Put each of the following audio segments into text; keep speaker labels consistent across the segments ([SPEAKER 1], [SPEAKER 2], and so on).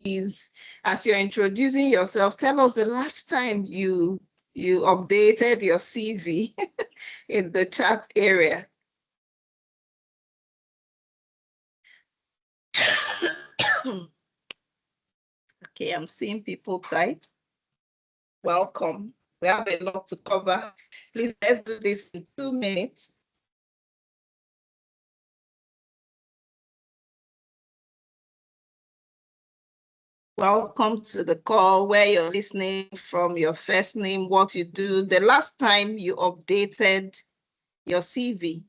[SPEAKER 1] Please, as you're introducing yourself, tell us the last time you updated your CV in the chat area. Okay, I'm seeing people type. Welcome. We have a lot to cover. Please, let's do this in 2 minutes. Welcome to the call where you're listening from your first name, what you do, the last time you updated your CV.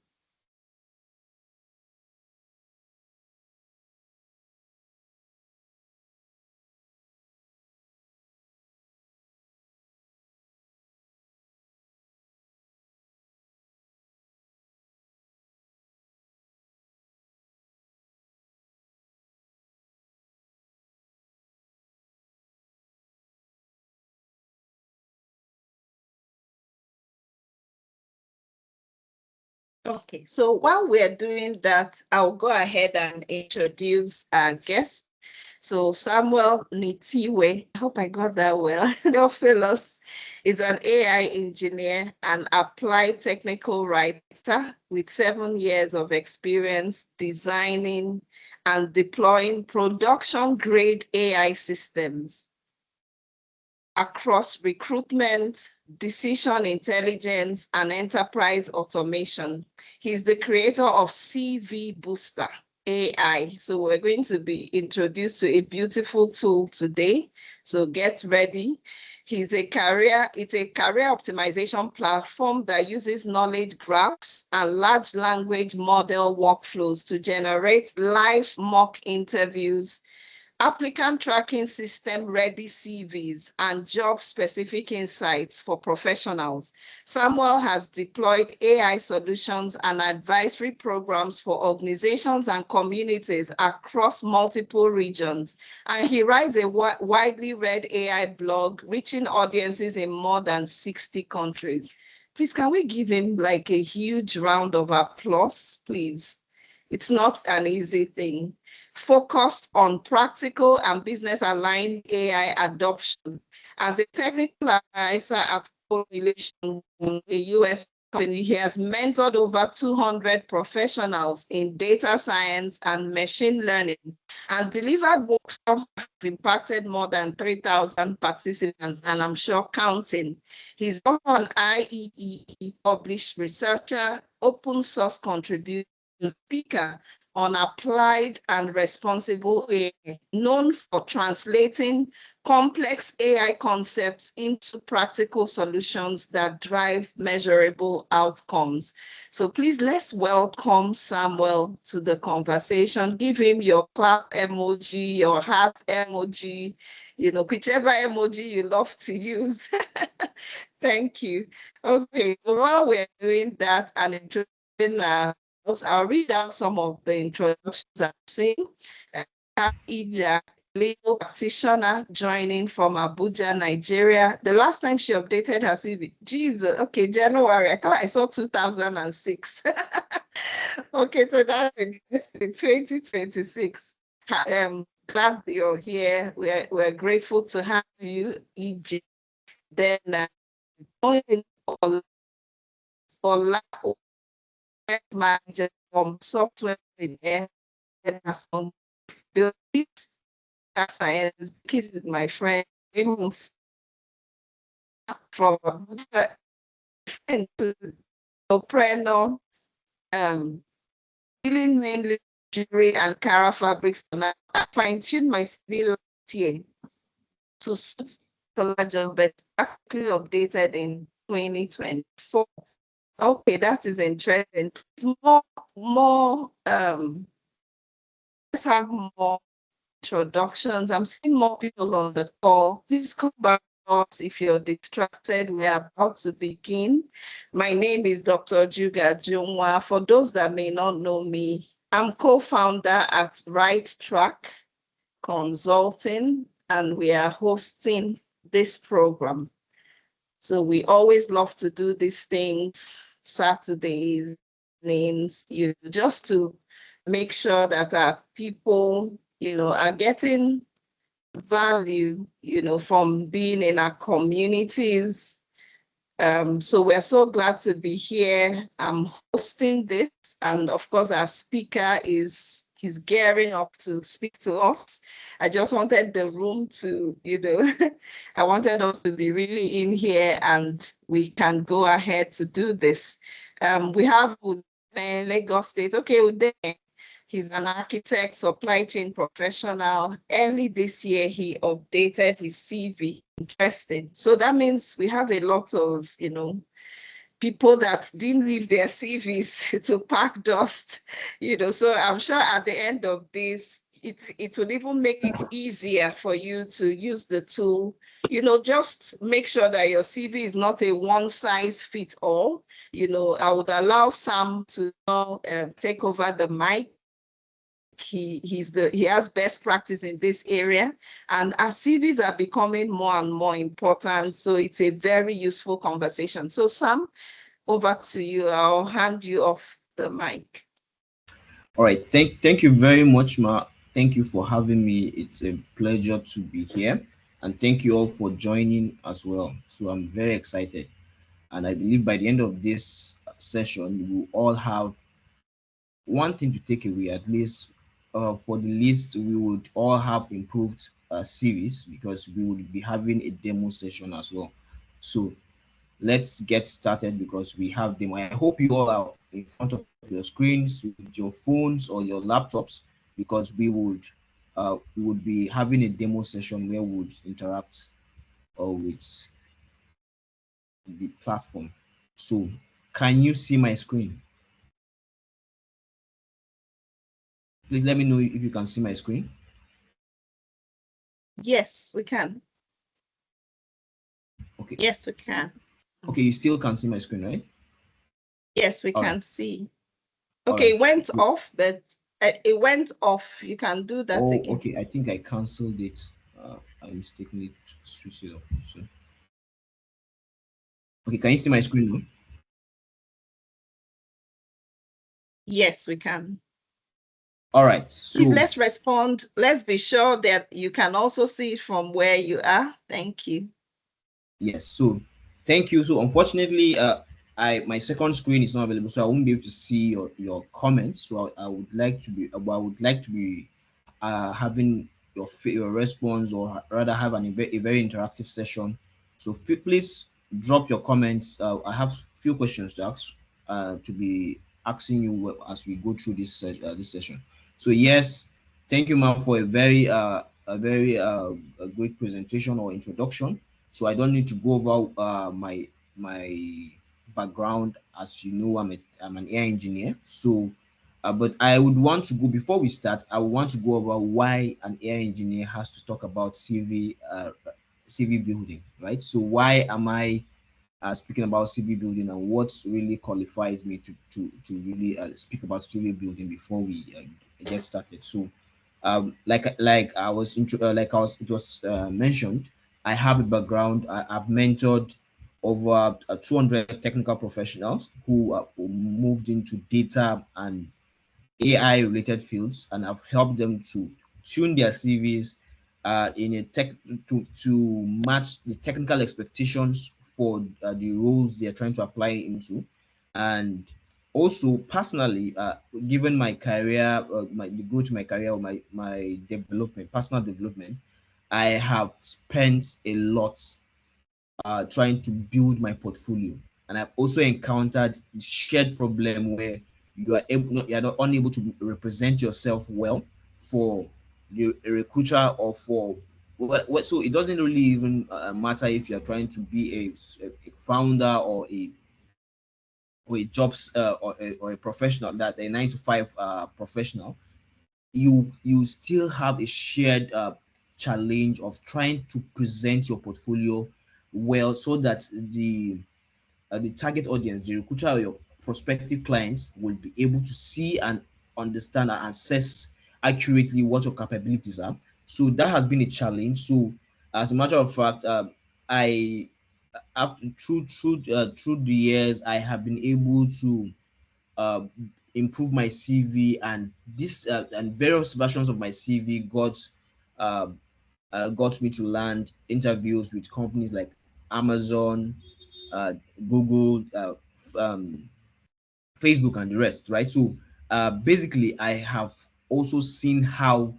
[SPEAKER 1] Okay, so while we're doing that, I'll go ahead and introduce our guest. So Samuel Nitiwe, I hope I got that well. Theophilus is an AI engineer and applied technical writer with 7 years of experience designing and deploying production-grade AI systems across recruitment, decision intelligence, and enterprise automation. He's the creator of CV Booster AI. So we're going to be introduced to a beautiful tool today. So get ready. It's a career optimization platform that uses knowledge graphs and large language model workflows to generate live mock interviews, applicant tracking system ready CVs, and job-specific insights for professionals. Samuel has deployed AI solutions and advisory programs for organizations and communities across multiple regions. And he writes a widely read AI blog, reaching audiences in more than 60 countries. Please, can we give him like a huge round of applause, please? It's not an easy thing. Focused on practical and business-aligned AI adoption. As a technical advisor at Correlation, a US company, he has mentored over 200 professionals in data science and machine learning and delivered workshops that have impacted more than 3,000 participants, and I'm sure counting. He's also an IEEE published researcher, open source contributor, speaker on applied and responsible AI, known for translating complex AI concepts into practical solutions that drive measurable outcomes. So please, let's welcome Samuel to the conversation. Give him your clap emoji, your heart emoji, whichever emoji you love to use. Thank you. Okay, so while we're doing that and introducing I'll read out some of the introductions I've seen. Ija, legal practitioner joining from Abuja, Nigeria. The last time she updated her CV, Jesus, okay, January. I thought I saw 2006. Okay, so that's in 2026. Glad you're here. We're grateful to have you, EJ. Then Ola manager from software engineer and build science. This is my friend from to soprano, dealing mainly jewelry and Cara fabrics, and I fine-tuned my CV last year to suit collagen, but actually updated in 2024. Okay, that is interesting. Let's have more introductions. I'm seeing more people on the call. Please come back to us if you're distracted. We are about to begin. My name is Dr. Juga Jungwa. For those that may not know me, I'm co-founder at Right Track Consulting, and we are hosting this program. So we always love to do these things Saturdays, evenings, just to make sure that our people, are getting value, from being in our communities. So we're so glad to be here. I'm hosting this, and of course, our speaker he's gearing up to speak to us. I just wanted the room to, I wanted us to be really in here, and we can go ahead to do this. We have Ude, Lagos State. Okay, Ude, he's an architect, supply chain professional. Early this year, he updated his CV. Interesting. So that means we have a lot of, people that didn't leave their CVs to pack dust, So I'm sure at the end of this, it will even make it easier for you to use the tool. Just make sure that your CV is not a one size fit all. I would allow Sam to take over the mic. He has best practice in this area, and our CVs are becoming more and more important, so it's a very useful conversation. So Sam, over to you. I'll hand you off the mic.
[SPEAKER 2] All right. Thank you very much, Ma. Thank you for having me. It's a pleasure to be here. And thank you all for joining as well. So I'm very excited. And I believe by the end of this session, we will all have one thing to take away, at least for the list, we would all have improved series because we would be having a demo session as well. So let's get started because we have them. I hope you all are in front of your screens with your phones or your laptops because we would be having a demo session where we would interact with the platform. So can you see my screen? Please let me know if you can see my screen.
[SPEAKER 1] Yes, we can.
[SPEAKER 2] Okay.
[SPEAKER 1] Yes, we can.
[SPEAKER 2] Okay, you still can see my screen, right?
[SPEAKER 1] Yes, we
[SPEAKER 2] All right.
[SPEAKER 1] can see.
[SPEAKER 2] All
[SPEAKER 1] Okay,
[SPEAKER 2] right.
[SPEAKER 1] it went off, but it went off. You can do that
[SPEAKER 2] Oh,
[SPEAKER 1] again.
[SPEAKER 2] okay. I think I canceled it. I mistakenly switched it off. So, okay, can you see my screen now?
[SPEAKER 1] Yes, we can.
[SPEAKER 2] All right.
[SPEAKER 1] Please,
[SPEAKER 2] So,
[SPEAKER 1] let's respond. Let's be sure that you can also see it from where you are. Thank you.
[SPEAKER 2] yes. So, thank you. So, unfortunately, I my second screen is not available, so I won't be able to see your comments. So, I would like to be, I would like to be having your response, or rather have a very interactive session. So, please drop your comments. I have few questions to ask, to be asking you as we go through this session. So, yes, thank you, ma'am, for a very a great presentation or introduction. So I don't need to go over my background. As you know, I'm an air engineer. So, but I would want to go before we start. I would want to go over why an air engineer has to talk about CV building, right? So why am I speaking about CV building, and what really qualifies me to really speak about CV building before we get started. So, like I was like I was it was mentioned, I have a background. I've mentored over 200 technical professionals who moved into data and AI related fields, and I've helped them to tune their CVs in a tech to match the technical expectations for the roles they are trying to apply into. And also personally, given my career, the growth in my career, or my development, personal development, I have spent a lot trying to build my portfolio. And I've also encountered the shared problem where you are not unable to represent yourself well for a recruiter, or for what. So it doesn't really even matter if you're trying to be a founder, or a jobs or a professional, that a 9 to 5 professional. You still have a shared challenge of trying to present your portfolio well, so that the target audience, the recruiter or your prospective clients, will be able to see and understand and assess accurately what your capabilities are. So that has been a challenge. So as a matter of fact, I after through the years, I have been able to uh, improve my CV, and this and various versions of my CV got uh, got me to land interviews with companies like Amazon, Google, um, Facebook, and the rest, right? So basically, I have also seen how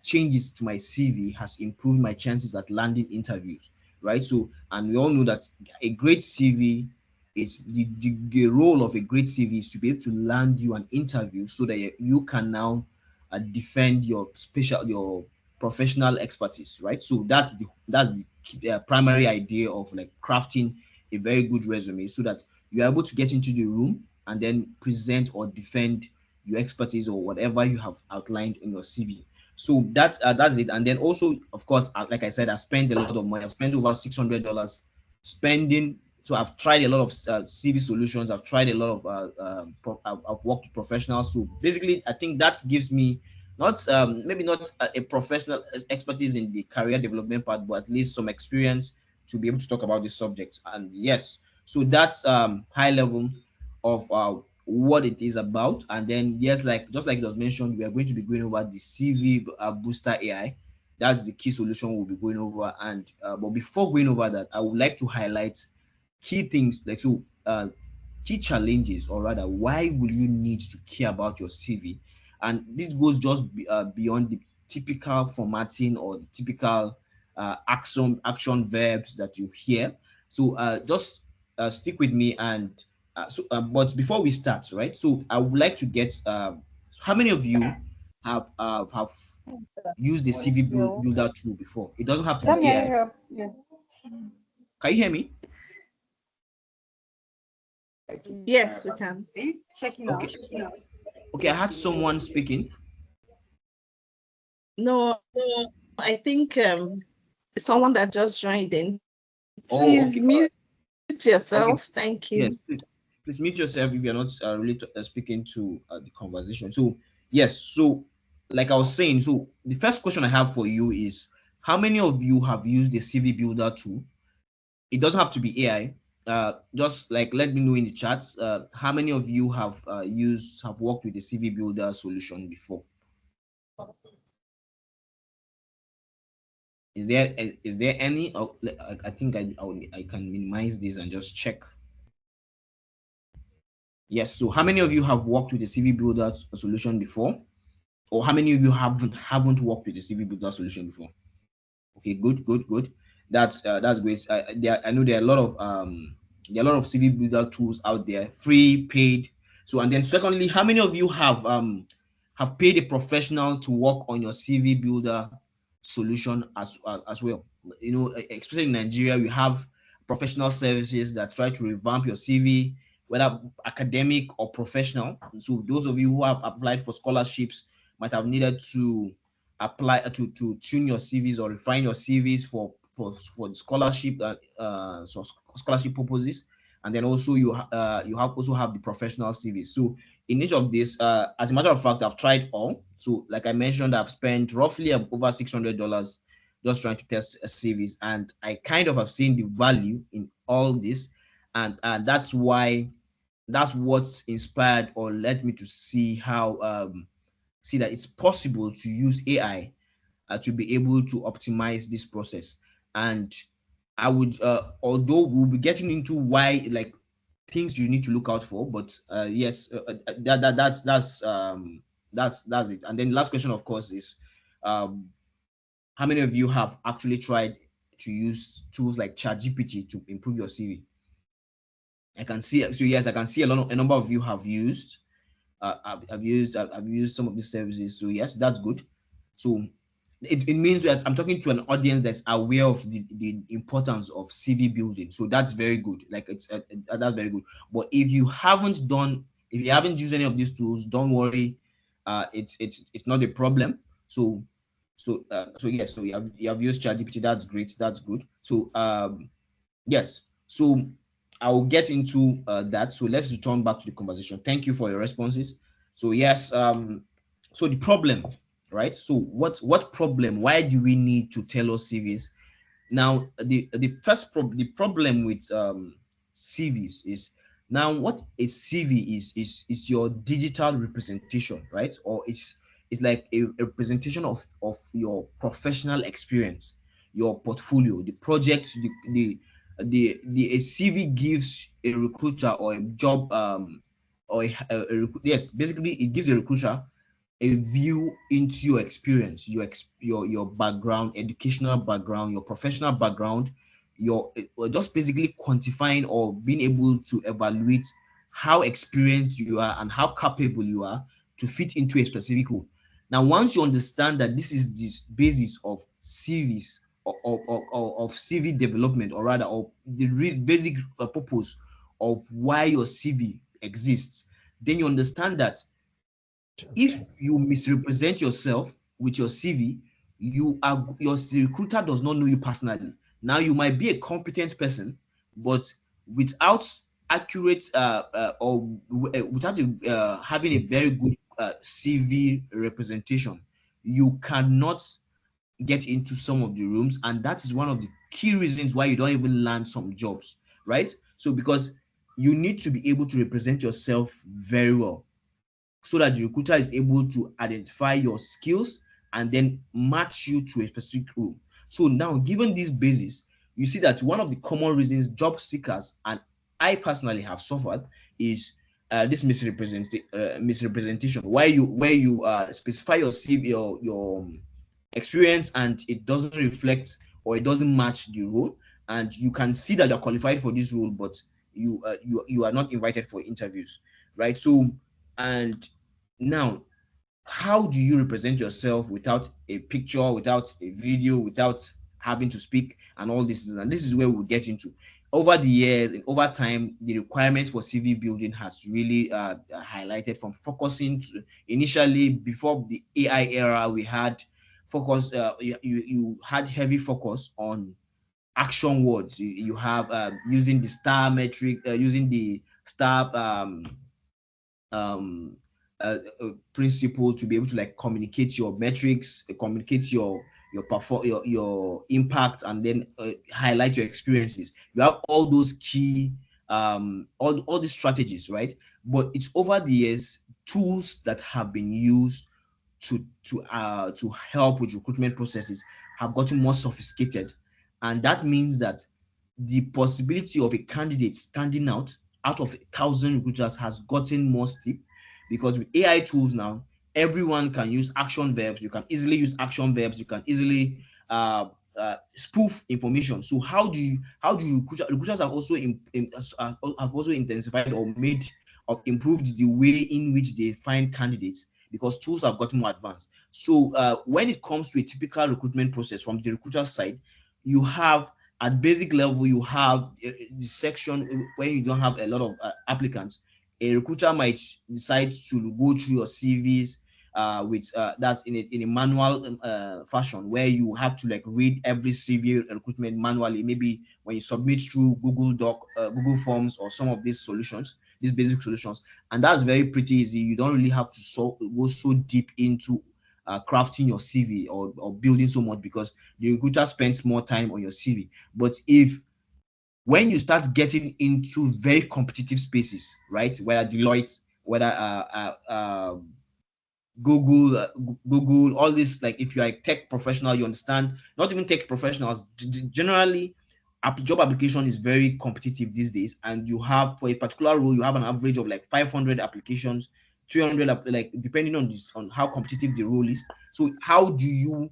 [SPEAKER 2] changes to my CV has improved my chances at landing interviews, right? So, and we all know that a great CV, it's the role of a great CV is to be able to land you an interview so that you can now defend your professional expertise, right? So that's the primary idea of like crafting a very good resume so that you're able to get into the room and then present or defend your expertise or whatever you have outlined in your CV. So that's it. And then also, of course, like I said, I've spent a lot of money. I've spent over $600 spending. So I've tried a lot of CV solutions. I've tried a lot of I've worked with professionals. So basically, I think that gives me not maybe not a professional expertise in the career development part, but at least some experience to be able to talk about this subject. And yes, so that's high level of what it is about. And then yes, like just like it was mentioned, we are going to be going over the CV booster AI. That's the key solution we'll be going over. And but before going over that, I would like to highlight key things like key challenges, or rather why will you need to care about your CV. And this goes just beyond the typical formatting or the typical action verbs that you hear. So just stick with me. And but before we start, right, so I would like to get how many of you have used the CV
[SPEAKER 3] Yo,
[SPEAKER 2] builder tool before? It doesn't have to
[SPEAKER 3] come
[SPEAKER 2] be
[SPEAKER 3] here,
[SPEAKER 2] AI.
[SPEAKER 3] help. Yeah.
[SPEAKER 2] Can you hear me?
[SPEAKER 1] Yes, we can.
[SPEAKER 3] Checking
[SPEAKER 2] Okay,
[SPEAKER 3] out.
[SPEAKER 2] okay, I had someone speaking.
[SPEAKER 1] No, I think someone that just joined in.
[SPEAKER 2] Oh,
[SPEAKER 1] Please
[SPEAKER 2] okay, all right.
[SPEAKER 1] mute yourself.
[SPEAKER 2] Okay,
[SPEAKER 1] Thank you.
[SPEAKER 2] yes, please mute yourself if you're not really speaking to the conversation. So yes, so like I was saying, so the first question I have for you is, how many of you have used the CV builder tool? It doesn't have to be AI. Just like let me know in the chats. How many of you have worked with the CV builder solution before? Is there any? Oh, I think I can minimize this and just check. Yes. So how many of you have worked with the CV builder solution before? Or how many of you haven't worked with the CV builder solution before? Okay, good, good, good. That's great. I know there are a lot of CV builder tools out there, free, paid. So and then secondly, how many of you have paid a professional to work on your CV builder solution as well? You know, especially in Nigeria, we have professional services that try to revamp your CV, whether academic or professional. So those of you who have applied for scholarships might have needed to apply to tune your CVs or refine your CVs for the scholarship scholarship purposes. And then also you have also have the professional CVs. So in each of these, as a matter of fact, I've tried all. So like I mentioned, I've spent roughly over $600 just trying to test CVs, and I kind of have seen the value in all this. And that's what's inspired or led me to see that it's possible to use AI to be able to optimize this process. And I would, although we'll be getting into why, like things you need to look out for, but yes, that's it. And then last question, of course, is um, how many of you have actually tried to use tools like ChatGPT to improve your CV? I can see, so yes, I can see a number of you have used I've used some of these services. So yes, that's good. So it means that I'm talking to an audience that's aware of the importance of CV building. So that's very good. Like that's very good. But if you haven't used any of these tools, don't worry. It's not a problem. So yes, so you have used ChatGPT. That's great. That's good. So yes. So I'll get into that. So let's return back to the conversation. Thank you for your responses. So yes, so the problem, right? So what problem? Why do we need to tell us CVs? Now, the problem with CVs is, now what a CV is your digital representation, right? Or It's like a presentation of your professional experience, your portfolio, the projects, the a CV gives a recruiter or a job yes, basically it gives a recruiter a view into your experience, your background, educational background, your professional background, your just basically quantifying or being able to evaluate how experienced you are and how capable you are to fit into a specific role. Now, once you understand that this is the basis of CVs or of CV development, or rather, of the basic purpose of why your CV exists, then you understand that if you misrepresent yourself with your CV, your recruiter does not know you personally. Now you might be a competent person, but without accurate without having a very good CV representation, you cannot get into some of the rooms, and that is one of the key reasons why you don't even land some jobs, right? So because you need to be able to represent yourself very well so that the recruiter is able to identify your skills and then match you to a specific role. So now, given this basis, you see that one of the common reasons job seekers, and I personally have suffered, is this misrepresentation, where you specify your CV, your experience, and it doesn't reflect or it doesn't match the role, and you can see that you're qualified for this role, but you are not invited for interviews, right? So, and now, how do you represent yourself without a picture, without a video, without having to speak and all this? And this is where we'll get into. Over the years and over time, the requirements for CV building has really highlighted from focusing to, initially before the AI era, we had focus, you had heavy focus on action words. You have using the star metric, using the star um principle to be able to like communicate your metrics, communicate your perform your impact, and then highlight your experiences. You have all those key all these strategies, right? But it's over the years, tools that have been used to help with recruitment processes have gotten more sophisticated, and that means that the possibility of a candidate standing out of 1,000 recruiters has gotten more steep, because with AI tools now, everyone can use action verbs. You can easily use action verbs. You can easily spoof information. So how do you recruiters have also have also intensified or made or improved the way in which they find candidates, because tools have gotten more advanced. So when it comes to a typical recruitment process from the recruiter side, you have at basic level, you have the section where you don't have a lot of applicants. A recruiter might decide to go through your CVs with that's in a manual fashion, where you have to like read every CV recruitment manually. Maybe when you submit through Google Doc, Google Forms, or some of these solutions, these basic solutions, and that's very pretty easy. You don't really have to go so deep into crafting your CV, or building so much, because the recruiter spends more time on your CV. But if when you start getting into very competitive spaces, right? Whether Deloitte, whether Google, all this, like if you're a tech professional, you understand, not even tech professionals, generally, job application is very competitive these days. And you have, for a particular role, you have an average of like 500 applications, 300, like depending on this, on how competitive the role is. So how do you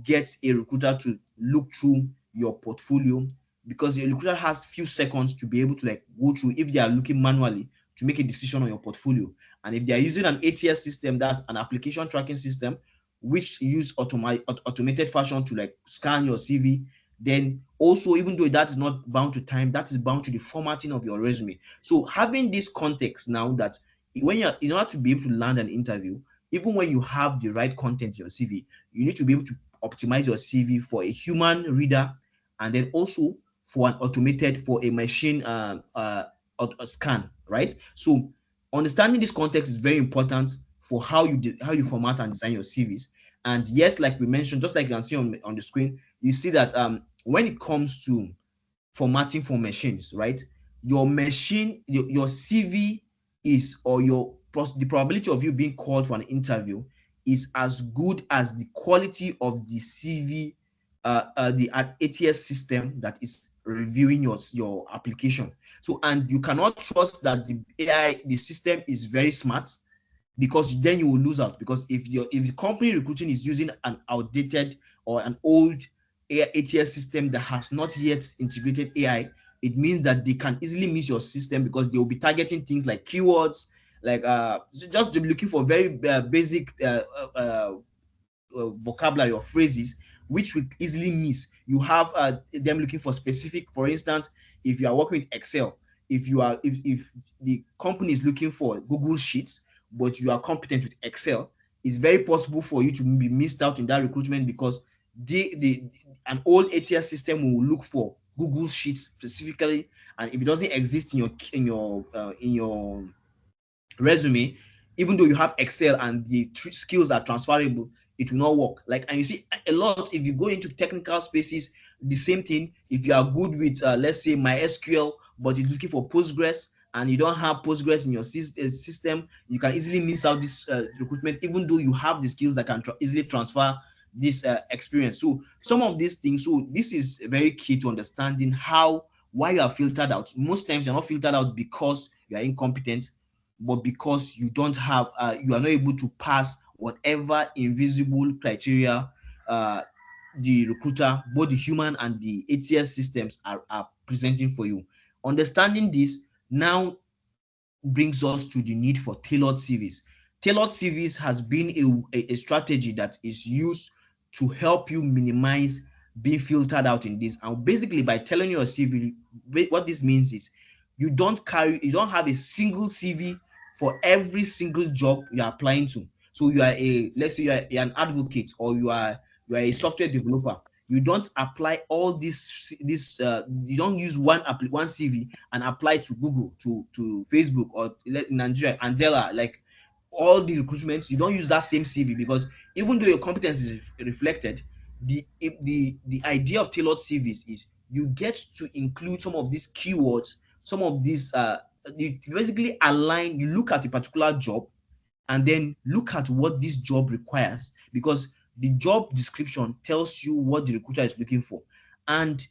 [SPEAKER 2] get a recruiter to look through your portfolio? Because a recruiter has few seconds to be able to like go through, if they are looking manually, to make a decision on your portfolio. And if they are using an ATS system, that's an application tracking system, which use automated fashion to like scan your CV, then also, even though that is not bound to time, that is bound to the formatting of your resume. So having this context now, that when you're in order to be able to land an interview, even when you have the right content in your CV, you need to be able to optimize your CV for a human reader, and then also for an automated, for a machine scan, right? So understanding this context is very important for how you format and design your CVs. And yes, like we mentioned, just like you can see on the screen, you see that when it comes to formatting for machines, right? Your machine, your CV is, or the probability of you being called for an interview is as good as the quality of the CV, the ATS system that is reviewing your application. So, and you cannot trust that the AI, the system is very smart, because then you will lose out. Because if the company recruiting is using an outdated or an old ATS system that has not yet integrated AI, it means that they can easily miss your system, because they will be targeting things like keywords, like just looking for very basic vocabulary or phrases, which we easily miss. You have them looking for specific, for instance, if you are working with Excel, if the company is looking for Google Sheets, but you are competent with Excel, it's very possible for you to be missed out in that recruitment, because the an old ATS system will look for Google Sheets specifically, and if it doesn't exist in your resume, even though you have Excel and the skills are transferable, it will not work. Like, and you see a lot, if you go into technical spaces, the same thing. If you are good with, let's say, MySQL, but you're looking for Postgres and you don't have Postgres in your system, you can easily miss out this recruitment, even though you have the skills that can easily transfer this experience. So some of these things, so this is very key to understanding how, why you are filtered out. Most times you're not filtered out because you are incompetent, but because you don't have, you are not able to pass whatever invisible criteria uh, the recruiter, both the human and the ATS systems, are presenting for you. Understanding this now brings us to the need for tailored CVs. Tailored CVs has been a strategy that is used to help you minimize being filtered out in this. And basically, by telling your CV, what this means is you don't have a single CV for every single job you are applying to. So you are let's say you're an advocate, or you are a software developer. You don't apply all you don't use one CV and apply to Google, to Facebook, or in Nigeria, Andela, like all the recruitments. You don't use that same CV, because even though your competence is reflected, the idea of tailored CVs is you get to include some of these keywords, some of these you basically align. You look at a particular job, and then look at what this job requires, because the job description tells you what the recruiter is looking for. And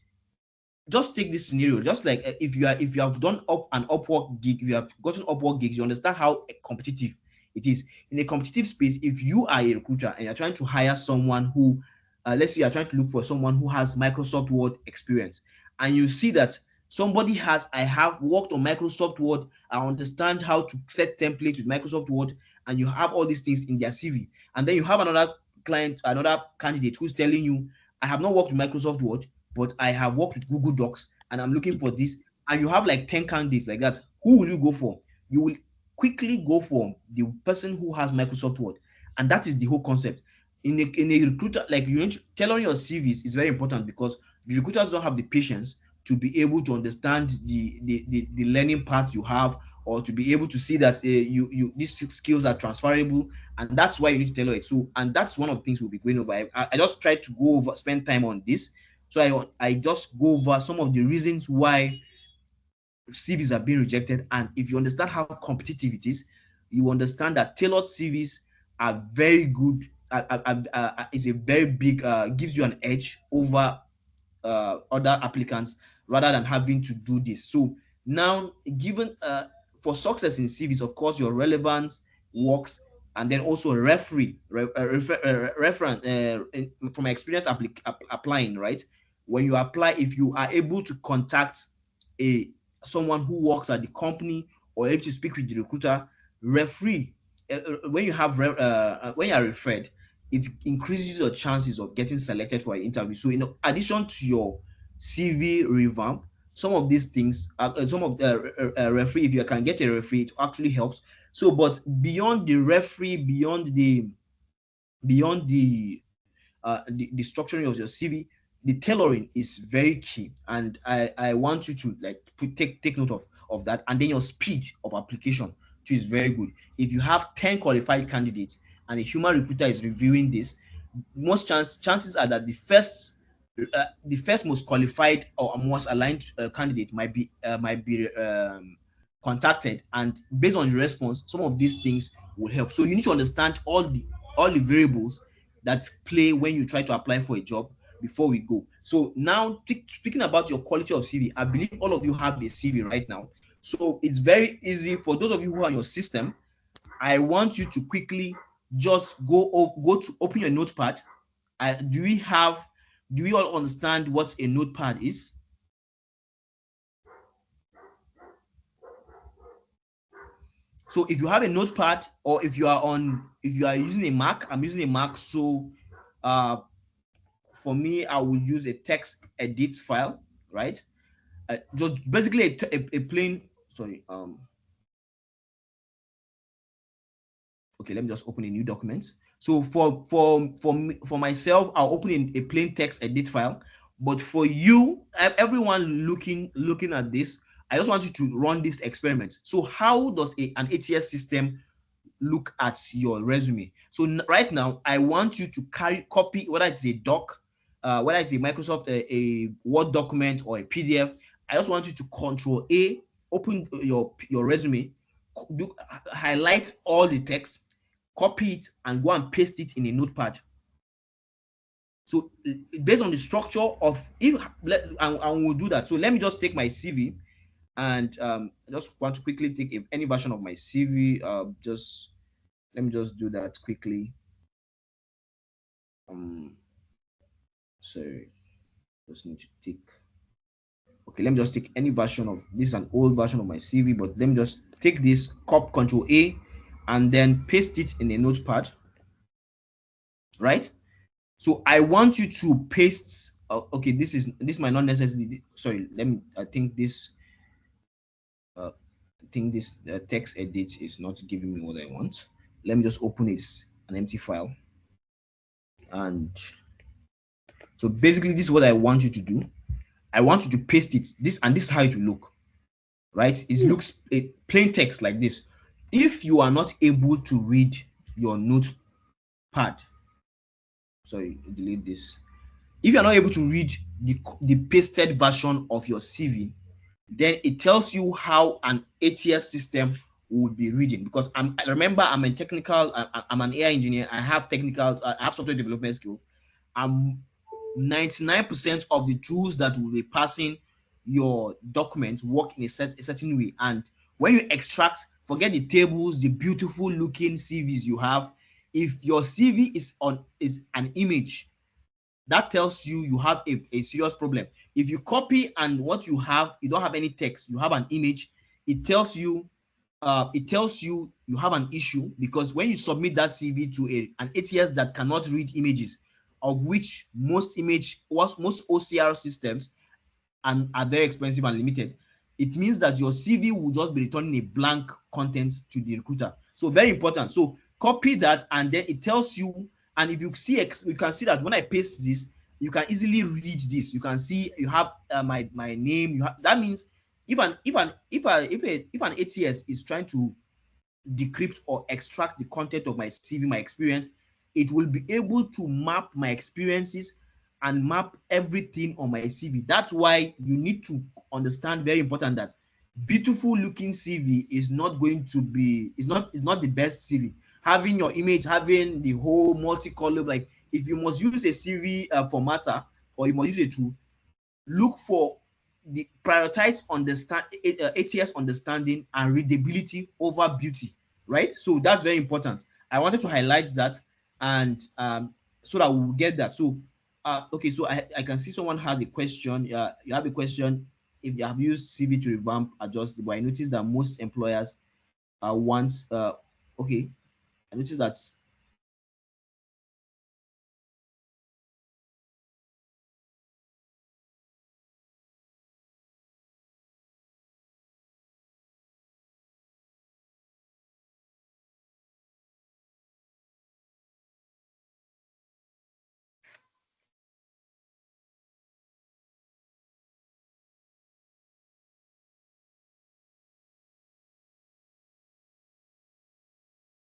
[SPEAKER 2] just take this scenario, just like if you have done an Upwork gig, if you have gotten Upwork gigs, you understand how competitive it is. In a competitive space, if you are a recruiter and you're trying to hire someone who, let's say you're trying to look for someone who has Microsoft Word experience, and you see that somebody has, I have worked on Microsoft Word, I understand how to set templates with Microsoft Word, and you have all these things in their CV, and then you have another client, another candidate who's telling you, I have not worked with Microsoft Word, but I have worked with Google Docs and I'm looking for this, and you have like 10 candidates like that, who will you go for? You will quickly go for the person who has Microsoft Word. And that is the whole concept. In a recruiter, like, you need to tailoring your CVs is very important, because the recruiters don't have the patience to be able to understand the learning path you have, or to be able to see that you these skills are transferable, and that's why you need to tailor it. So, and that's one of the things we'll be going over. I just tried to go over, spend time on this, so I just go over some of the reasons why CVs are being rejected. And if you understand how competitive it is, you understand that tailored CVs are very good. Is a very big, gives you an edge over other applicants, rather than having to do this. So now, given for success in CVs, of course, your relevance works, and then also reference from experience applying, right? When you apply, if you are able to contact a someone who works at the company, or able to speak with the recruiter, referee, when you have when you are referred, it increases your chances of getting selected for an interview. So, in addition to your CV revamp, some of these things, some of the referee, if you can get a referee, it actually helps. So, but beyond the referee, beyond the structuring of your CV, the tailoring is very key, and I want you to like take note of that. And then your speed of application too is very good. If you have 10 qualified candidates and a human recruiter is reviewing this, most chances are that the first most qualified or most aligned candidate might be contacted, and based on the response, some of these things will help. So you need to understand all the all the variables that play when you try to apply for a job before we go. So now speaking about your quality of CV, I believe all of you have a CV right now. So it's very easy for those of you who are on your system. I want you to quickly just go to open your notepad. Do we all understand what a notepad is? So if you have a notepad, or if you are using a Mac, I'm using a Mac. So uh for me, I will use a text edit file, right? Just basically a plain, sorry, okay, let me just open a new document. So for myself, I'll open in a plain text edit file. But for you, everyone looking at this, I just want you to run this experiment. So how does an ATS system look at your resume? So right now, I want you to copy, whether it's a doc, whether it's a Microsoft, a Word document, or a PDF. I just want you to Control A, open your resume, highlight all the text, copy it, and go and paste it in a notepad. So based on the structure of, and we'll do that. So let me just take my CV, and I just want to quickly take any version of my CV. Just let me just do that quickly. So just need to take. Okay, let me just take any version of this. An old version of my CV, but let me just take this, Control A, and then paste it in a notepad. Right. So I want you to paste. Okay, this might not necessarily. Sorry, let me. I think this. Text edit is not giving me what I want. Let me just open it, an empty file, and so basically this is what I want you to do. I want you to paste it. This is how it will look. Right? It looks a plain text like this. If you are not able to read your notepad, sorry, delete this. If you're not able to read the pasted version of your CV, then it tells you how an ATS system would be reading. Because I remember I'm a technical, I'm an AI engineer. I have I have software development skills. I'm 99% of the tools that will be passing your documents work in a certain way. And when you extract, forget the tables, the beautiful looking CVs you have. If your CV is an image, that tells you have a serious problem. If you copy and what you have, you don't have any text, you have an image, it tells you you have an issue, because when you submit that CV to an ATS that cannot read images, of which most OCR systems and are very expensive and limited, it means that your CV will just be returning a blank content to the recruiter. So very important. So copy that, and then it tells you. And if you see, you can see that when I paste this, you can easily read this. You can see you have my name. That means if an ATS is trying to decrypt or extract the content of my CV, my experience, it will be able to map my experiences and map everything on my CV. That's why you need to understand, very important, that beautiful looking CV is not going to be, is not the best CV. Having your image, having the whole multicolor, like if you must use a CV formatter, or you must use a tool, look for the prioritize ATS understanding and readability over beauty, right? So that's very important. I wanted to highlight that, and so that we'll get that. So okay, so I can see someone has a question. You have a question. If you have used CV to revamp, adjust, but I noticed that most employers want okay, I noticed that.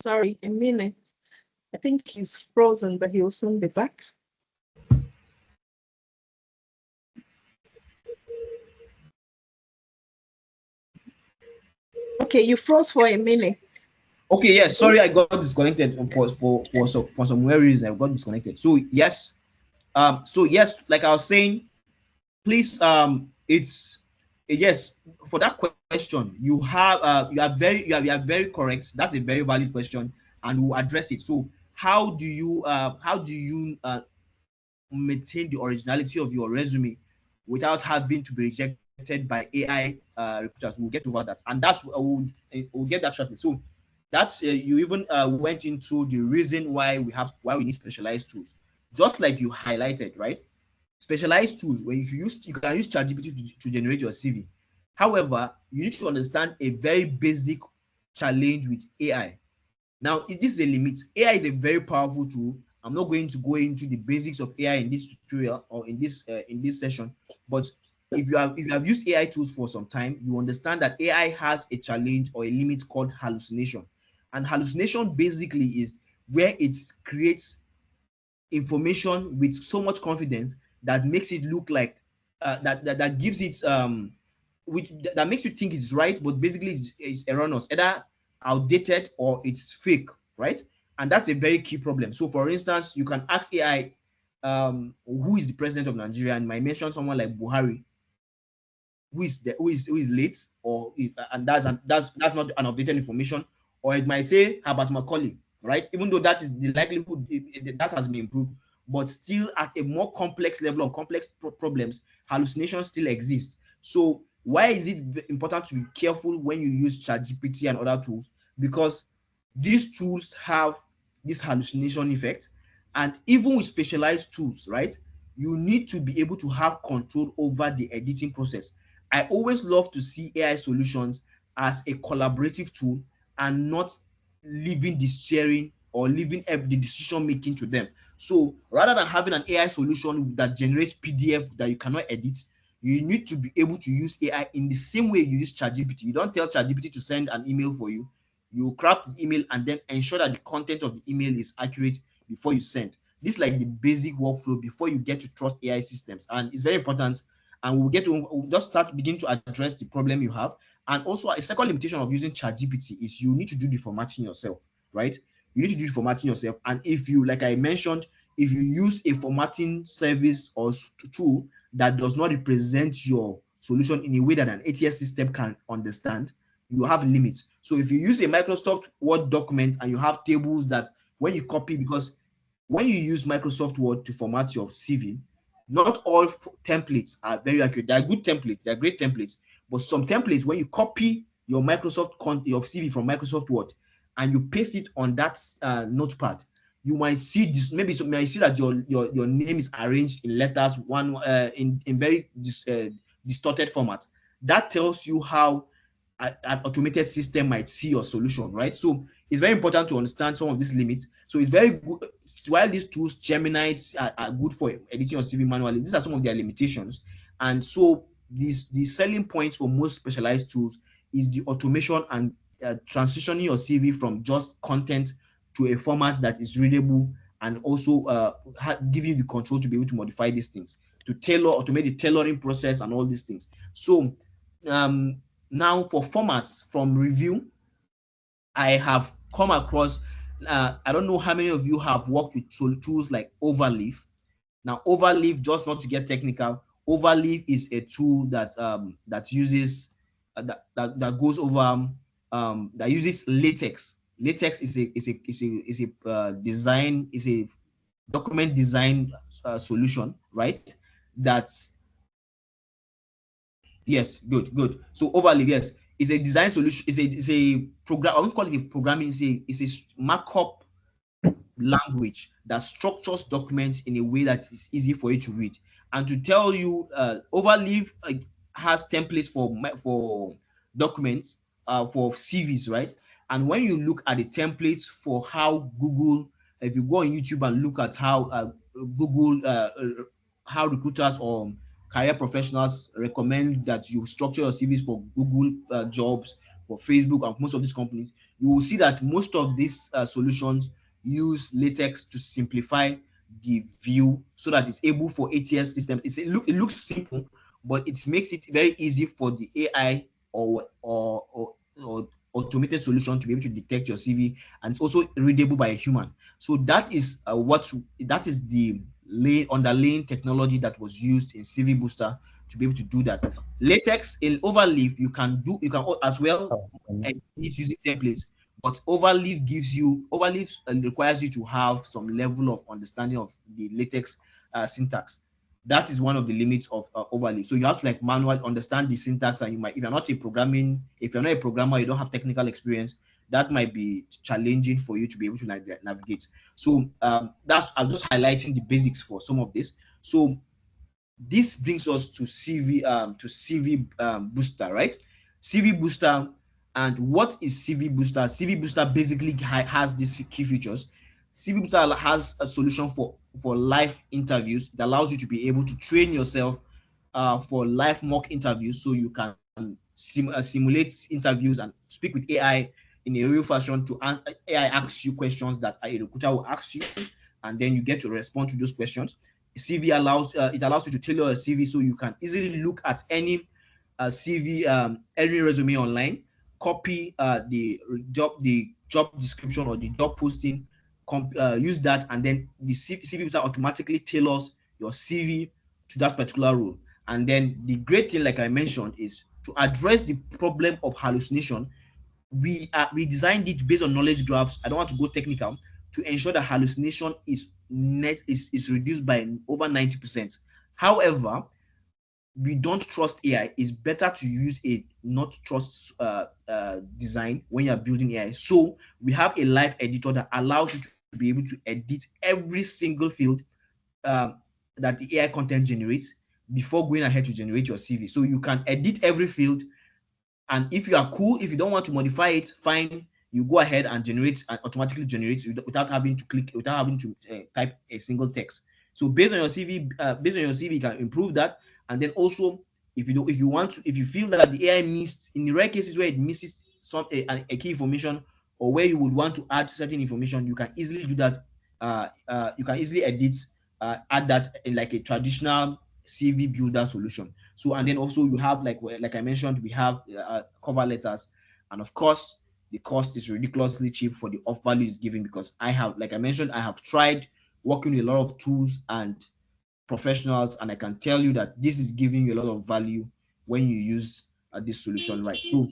[SPEAKER 1] Sorry, a minute. I think he's frozen, but he will soon be back. Okay, you froze for a minute.
[SPEAKER 2] Okay, yes. Sorry, I got disconnected for some weird reason. I got disconnected. So yes, like I was saying, please, it's yes, for that question. You are very correct. That's a very valid question, and we'll address it. So how do you maintain the originality of your resume without having to be rejected by AI recruiters? We'll get over that, and we'll get that shortly. So that's you even went into the reason why we need specialized tools, just like you highlighted, right? Specialized tools where if you can use ChatGPT to generate your CV. However, you need to understand a very basic challenge with AI. Now, this is a limit. AI is a very powerful tool. I'm not going to go into the basics of AI in this tutorial or in this session, but if you have used AI tools for some time, you understand that AI has a challenge or a limit called hallucination. And hallucination basically is where it creates information with so much confidence that makes it look like that gives it which that makes you think it's right, but basically it's erroneous, either outdated or it's fake, right? And that's a very key problem. So for instance, you can ask AI who is the president of Nigeria, and might mention someone like Buhari, who is late, or and that's not an updated information, or it might say Herbert Macaulay, right? Even though that is the likelihood that has been improved, but still at a more complex level of complex problems, hallucinations still exist. So why is it important to be careful when you use ChatGPT and other tools? Because these tools have this hallucination effect, and even with specialized tools, right? You need to be able to have control over the editing process. I always love to see AI solutions as a collaborative tool and not leaving the sharing or leaving the decision making to them. So rather than having an AI solution that generates PDF that you cannot edit, you need to be able to use AI in the same way you use ChatGPT. You don't tell ChatGPT to send an email for you. You craft the email and then ensure that the content of the email is accurate before you send. This is like the basic workflow before you get to trust AI systems, and it's very important. And we'll just start begin to address the problem you have. And also, a second limitation of using ChatGPT is you need to do the formatting yourself, right? You need to do the formatting yourself. And if you, like I mentioned, if you use a formatting service or tool that does not represent your solution in a way that an ATS system can understand, you have limits. So if you use a Microsoft Word document and you have tables that when you copy, because when you use Microsoft Word to format your CV, not all templates are very accurate. They are good templates, they are great templates, but some templates, when you copy your your CV from Microsoft Word and you paste it on that notepad, you might see this. Maybe so, might see that your name is arranged in letters, one in very distorted format. That tells you how an automated system might see your solution, right? So it's very important to understand some of these limits. So it's very good. While these tools, Gemini, are good for editing your CV manually, these are some of their limitations. And so the selling points for most specialized tools is the automation and transitioning your CV from just content to a format that is readable, and also give you the control to be able to modify these things, to automate the tailoring process and all these things. So um, now for formats from review, I have come across, I don't know how many of you have worked with tools like Overleaf. Now, Overleaf, just not to get technical, Overleaf is a tool that uses that goes over that uses latex. Latex is a design, is a document design solution, right? That's Yes, good. So Overleaf, yes, is a design solution. Is a program. I won't call it a programming. It's a markup language that structures documents in a way that is easy for you to read. And to tell you, Overleaf has templates for documents, for CVs, right? And when you look at the templates for how Google, if you go on YouTube and look at how Google, how recruiters or career professionals recommend that you structure your CVs for Google jobs, for Facebook, and most of these companies, you will see that most of these solutions use latex to simplify the view so that it's able for ATS systems. It looks simple, but it makes it very easy for the AI or automated solution to be able to detect your CV, and it's also readable by a human. So that is that is the underlying technology that was used in CV Booster to be able to do that. Latex in Overleaf, you can as well
[SPEAKER 3] Okay.
[SPEAKER 2] edit using templates, but Overleaf requires you to have some level of understanding of the latex syntax. That is one of the limits of Overleaf. So you have to like manually understand the syntax, and you might, if you're not a programmer, you don't have technical experience, that might be challenging for you to be able to navigate. So that's I'm just highlighting the basics for some of this. So this brings us to CV Booster, right? CV Booster, and what is CV Booster? CV Booster basically has these key features. CV Booster has a solution for live interviews. It allows you to be able to train yourself for live mock interviews, so you can simulate interviews and speak with AI in a real fashion. To answer, AI asks you questions that a recruiter will ask you, and then you get to respond to those questions. CV allows you to tailor a CV, so you can easily look at any CV, any resume online, copy the job description or the job posting, use that, and then the CV automatically tailors your CV to that particular role. And then the great thing, like I mentioned, is to address the problem of hallucination. We designed it based on knowledge graphs. I don't want to go technical, to ensure that hallucination is reduced by over 90%. However, we don't trust AI. It's better to use a not trust design when you're building AI. So we have a live editor that allows you to be able to edit every single field um, that the AI content generates before going ahead to generate your CV. So you can edit every field, and if you are cool, if you don't want to modify it, fine, you go ahead and generate and automatically generate without having to click, without having to type a single text. So based on your CV, you can improve that. And then also, if you want to, if you feel that the AI missed, in the rare cases where it misses a key information, or where you would want to add certain information, you can easily do that. You can easily add that in like a traditional CV builder solution. So, and then also you have, like I mentioned, we have cover letters, and of course the cost is ridiculously cheap for the off value is given, because I have, like I mentioned, I have tried working with a lot of tools and professionals, and I can tell you that this is giving you a lot of value when you use this solution, right? So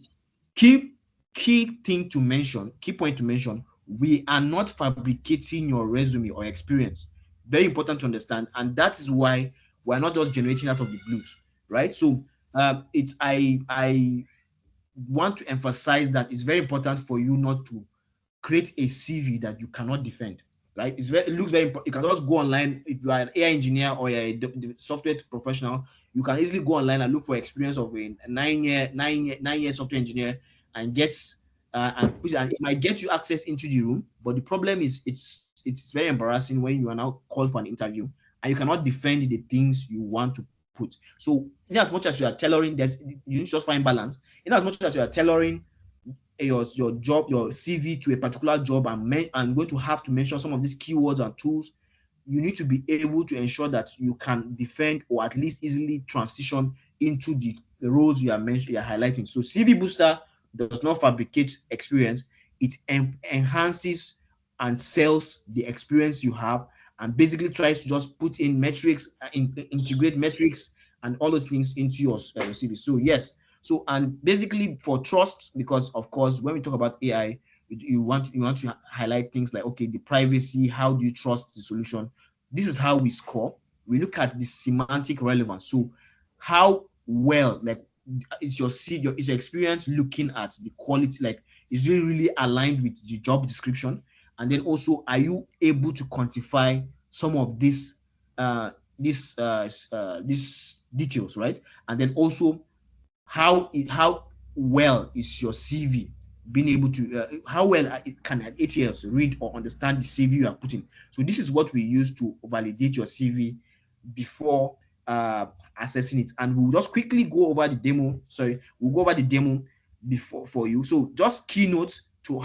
[SPEAKER 2] key key point to mention, we are not fabricating your resume or experience. Very important to understand, and that is why we're not just generating out of the blues, right? So it's I want to emphasize that it's very important for you not to create a CV that you cannot defend. Right? It looks very important. You can just go online. If you are an AI engineer or you're a software professional, you can easily go online and look for experience of a 9 year software engineer, and and it might get you access into the room. But the problem is, it's very embarrassing when you are now called for an interview and you cannot defend the things you want to put. So in as much as you are tailoring, you need to just find balance. In as much as you are tailoring your CV to a particular job, and going to have to mention some of these keywords and tools, you need to be able to ensure that you can defend, or at least easily transition into the roles you're highlighting. So CV Booster does not fabricate experience, it enhances and sells the experience you have, and basically tries to just put in metrics, integrate metrics and all those things into your CV. So yes, so, and basically for trust, because of course when we talk about AI, you want to highlight things like, okay, the privacy, how do you trust the solution? This is how we score. We look at the semantic relevance. So how well, like, is your experience looking at the quality, like, is it really aligned with the job description? And then also, are you able to quantify some of uh these details, right? And then also, how well is your CV being able to how well can an ATS read or understand the CV you are putting? So this is what we use to validate your CV before assessing it. And we'll just quickly go over the demo. Sorry, we'll go over the demo before for you. So just keynotes to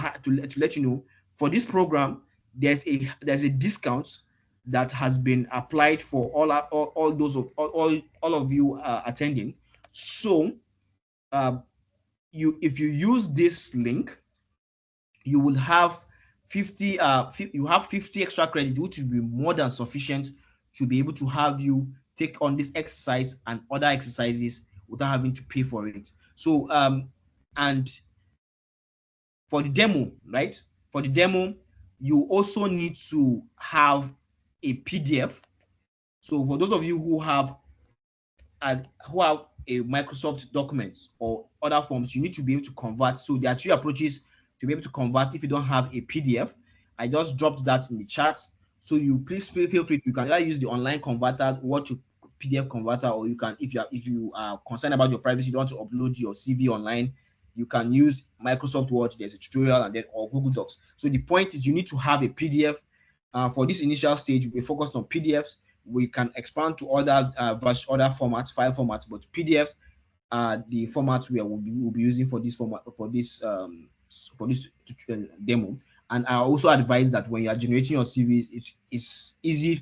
[SPEAKER 2] let you know, for this program, there's a discount that has been applied for all those of all of you attending. So if you use this link, you will have 50 you have 50 extra credit, which will be more than sufficient to be able to have you take on this exercise and other exercises without having to pay for it. So and for the demo, right? For the demo, you also need to have a PDF. So for those of you who have a Microsoft document or other forms, you need to be able to convert. So there are three approaches to be able to convert if you don't have a PDF. I just dropped that in the chat. So you please feel free. You can either use the online converter, watch your PDF converter, or you can, if you are concerned about your privacy, you don't want to upload your CV online, you can use Microsoft Word. There's a tutorial, and then or Google Docs. So the point is you need to have a PDF. For this initial stage, we focused on PDFs. We can expand to other other formats, file formats, but PDFs are the formats we'll be using for this format for this demo. And I also advise that when you are generating your CVs, it's easier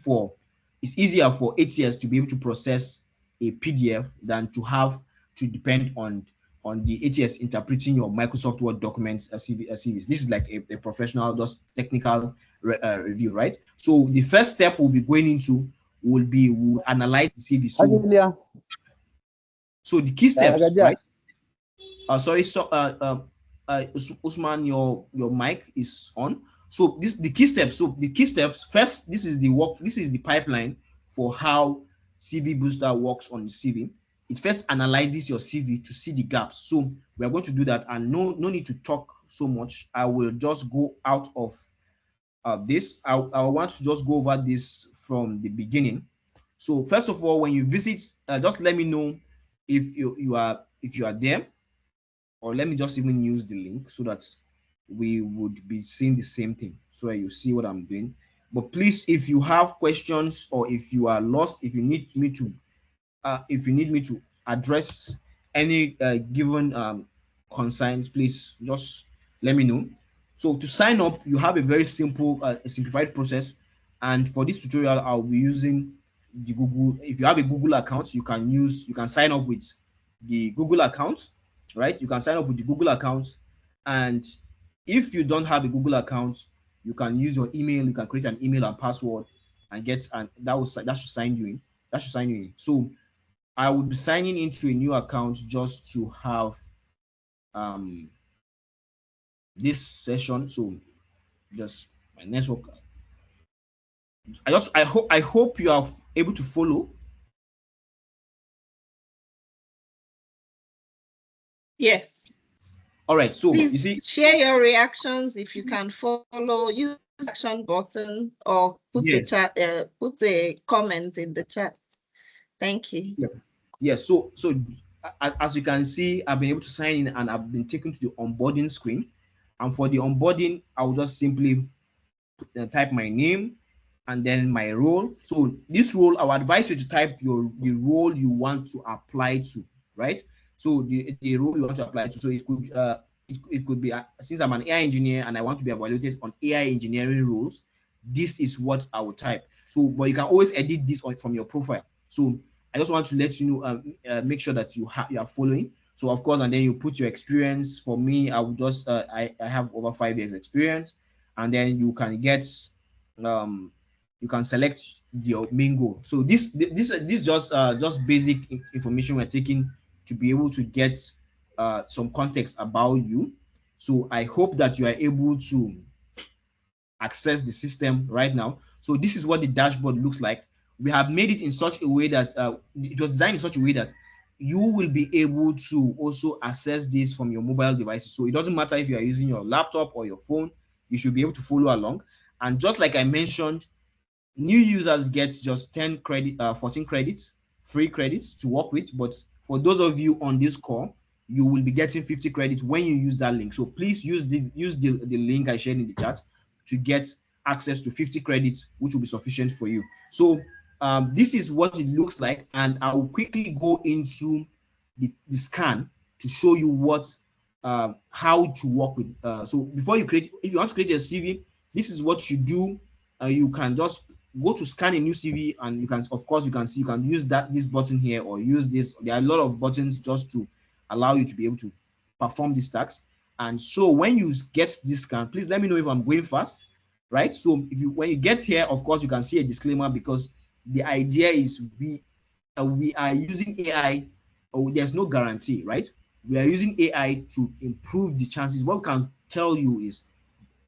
[SPEAKER 2] for ATS to be able to process a PDF than to have to depend on the ATS interpreting your Microsoft Word documents as CVs. This is like a professional, just technical review, right? So the first step we'll be going into we'll analyze the CV. So the key steps, right? Sorry, so Usman, your mic is on. So the key steps. So the key steps first. This is the pipeline for how CV Booster works on the CV. It first analyzes your CV to see the gaps. So we are going to do that, and no need to talk so much. I will just go out of this. I want to just go over this from the beginning. So first of all, when you visit, just let me know if you are there, or let me just even use the link so that we would be seeing the same thing, so you see what I'm doing. But please, if you have questions or if you are lost, if you need me to address any given concerns, please just let me know. So to sign up, you have a very simple simplified process, and for this tutorial I'll be using the Google. If you have a Google account, you can sign up with the Google account, right? You can sign up with the Google account, and if you don't have a Google account, you can use your email. You can create an email and password and that should sign you in. So I would be signing into a new account just to have this session. So just my network. I hope you are able to follow.
[SPEAKER 1] Yes.
[SPEAKER 2] All right. So
[SPEAKER 1] please
[SPEAKER 2] you see,
[SPEAKER 1] share your reactions if you can follow. Use the action button or put a comment in the chat. Thank you.
[SPEAKER 2] Yeah. So as you can see, I've been able to sign in and I've been taken to the onboarding screen. And for the onboarding, I'll just simply type my name and then my role. So this role, I would advise you to type the role you want to apply to, right? So the role you want to apply to. So it could be since I'm an AI engineer and I want to be evaluated on AI engineering roles, this is what I would type. So, but you can always edit this from your profile. So I just want to let you know, make sure that you are following. So of course, and then you put your experience. For me, I would just I have over 5 years experience, and then you can get you can select your main goal. So this just basic information we're taking to be able to get some context about you. So I hope that you are able to access the system right now. So this is what the dashboard looks like. We have made it in such a way that it was designed in such a way that you will be able to also access this from your mobile devices. So it doesn't matter if you are using your laptop or your phone, you should be able to follow along. And just like I mentioned, new users get just 14 credits, free credits to work with. But for those of you on this call, you will be getting 50 credits when you use that link. So please use the link I shared in the chat to get access to 50 credits, which will be sufficient for you. So this is what it looks like, and I will quickly go into the scan to show you how to work with. So before if you want to create a CV, this is what you do. You can just go to scan a new CV, and you can, of course, you can use this button here, or use this. There are a lot of buttons just to allow you to be able to perform this task. And so when you get this scan, please let me know if I'm going fast, right? So if you, when you get here, of course, you can see a disclaimer because the idea is we are using AI. Oh, there's no guarantee, right? We are using AI to improve the chances. What we can tell you is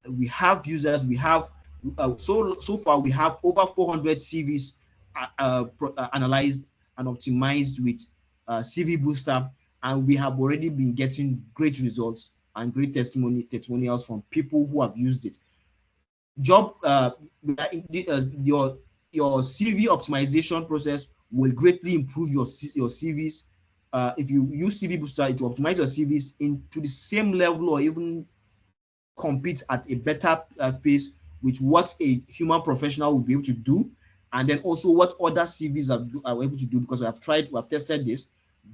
[SPEAKER 2] we have users, we have so far we have over 400 CVs analyzed and optimized with CV Booster, and we have already been getting great results and great testimonials from people who have used it. Job your CV optimization process will greatly improve your CVs. If you use CV Booster, it will optimize your CVs into the same level or even compete at a better pace with what a human professional will be able to do, and then also what other CVs are able to do, because we have tested this.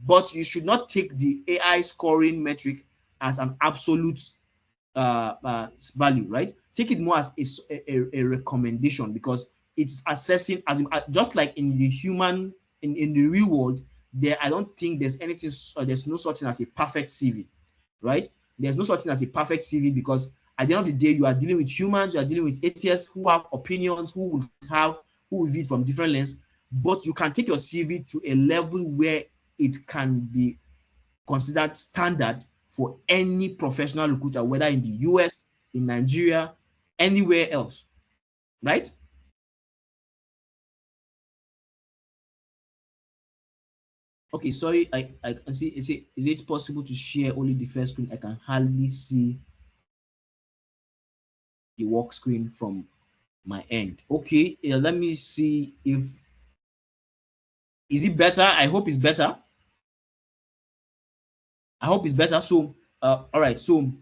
[SPEAKER 2] But you should not take the AI scoring metric as an absolute value, right? Take it more as a recommendation, because it's assessing as just like in the human in the real world. There, I don't think there's anything. There's no such thing as a perfect CV, right? There's no such thing as a perfect CV, because at the end of the day, you are dealing with humans, you are dealing with ATS who have opinions, who will view it from different lenses. But you can take your CV to a level where it can be considered standard for any professional recruiter, whether in the US, in Nigeria, anywhere else, right? Okay, sorry, I can see. Is it possible to share only the first screen? I can hardly see the work screen from my end. Okay, let me see if is it better. I hope it's better. I hope it's better. So, all right. So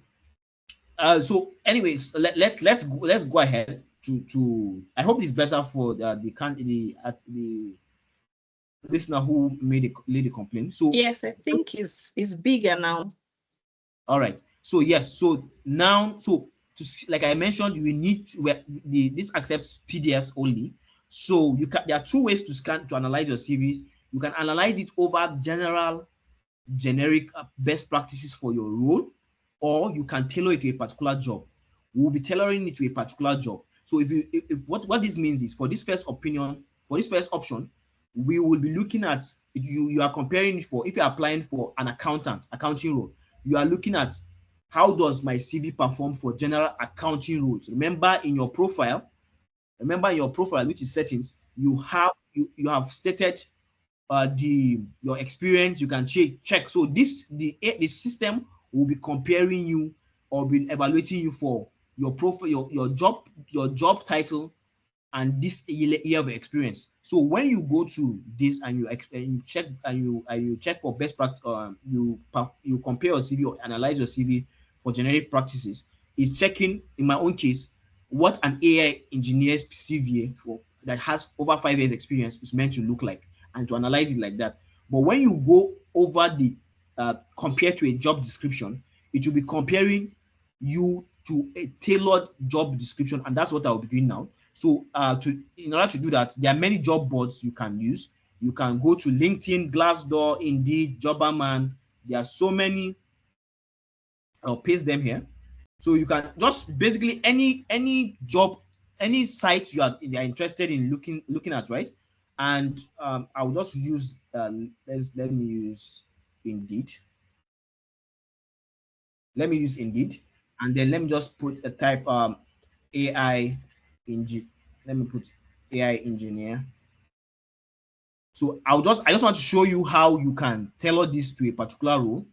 [SPEAKER 2] anyways, let's go ahead to. I hope it's better for the listener who made the complaint. So
[SPEAKER 1] Yes, I think it's bigger now.
[SPEAKER 2] all right. So yes. So now, like I mentioned, we need this accepts PDFs only. So there are two ways to analyze your CV. You can analyze it over generic best practices for your role, or you can tailor it to a particular job. We'll be tailoring it to a particular job. So what this means is, for this first option, we will be looking at, you are comparing it for, if you're applying for an accounting role, you are looking at how does my CV perform for general accounting roles. Remember in your profile, which is settings, you have stated your experience. You can check. So the system will be comparing you or be evaluating you for your profile, your job title, and this year of experience. So when you go to this and you check for best practice, you compare your CV or analyze your CV for generic practices. It's checking, in my own case, what an AI engineer's CV for that has over 5 years experience is meant to look like, and to analyze it like that. But when you go over the compared to a job description, it will be comparing you to a tailored job description, and that's what I'll be doing now. So in order to do that, there are many job boards you can use. You can go to LinkedIn, Glassdoor, Indeed, Jobberman. There are so many. I'll paste them here. So you can just basically any job, any sites you are interested in looking at, right? And I'll just use let me use Indeed. Let me use Indeed, and then let me just put a type AI engineer. Let me put AI engineer. So I just want to show you how you can tailor this to a particular role.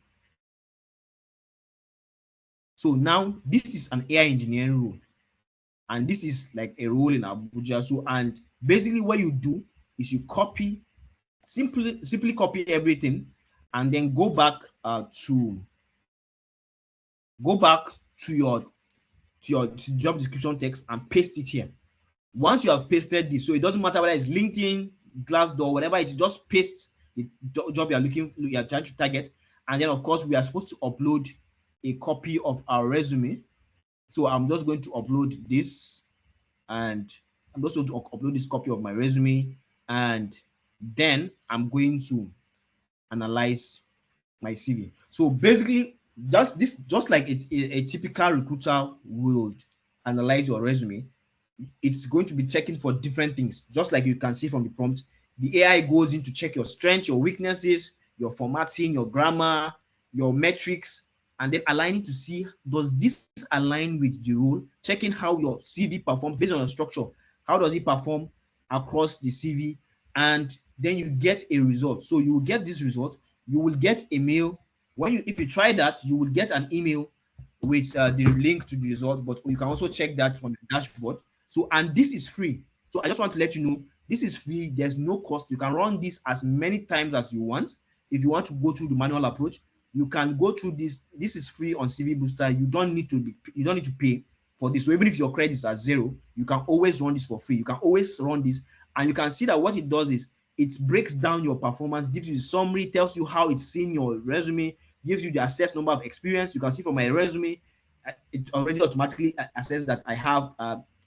[SPEAKER 2] So now this is an AI engineering role, and this is like a role in Abuja. So, and basically what you do is you simply copy everything, and then go back to your job description text and paste it here. Once you have pasted this, so it doesn't matter whether it's LinkedIn, Glassdoor, whatever, it's just paste the job you are trying to target. And then of course we are supposed to upload a copy of our resume. So I'm just going to upload this, and I'm also going to upload this copy of my resume, and then I'm going to analyze my CV. So basically just like a typical recruiter would analyze your resume, it's going to be checking for different things. Just like you can see from the prompt, the AI goes in to check your strengths, your weaknesses, your formatting, your grammar, your metrics, and then aligning to see, does this align with the role, checking how your CV performs based on your structure. How does it perform across the CV? And then you get a result. So you will get this result. You will get a mail. If you try that, you will get an email with the link to the result, but you can also check that from the dashboard. So, and this is free. So I just want to let you know, this is free. There's no cost. You can run this as many times as you want. If you want to go through the manual approach, you can go through this. This is free on CV Booster. You don't need to pay for this. So even if your credits are zero, you can always run this for free. You can always run this, and you can see that what it does is it breaks down your performance, gives you the summary, tells you how it's seen your resume, gives you the assessed number of experience. You can see from my resume, it already automatically assesses that I have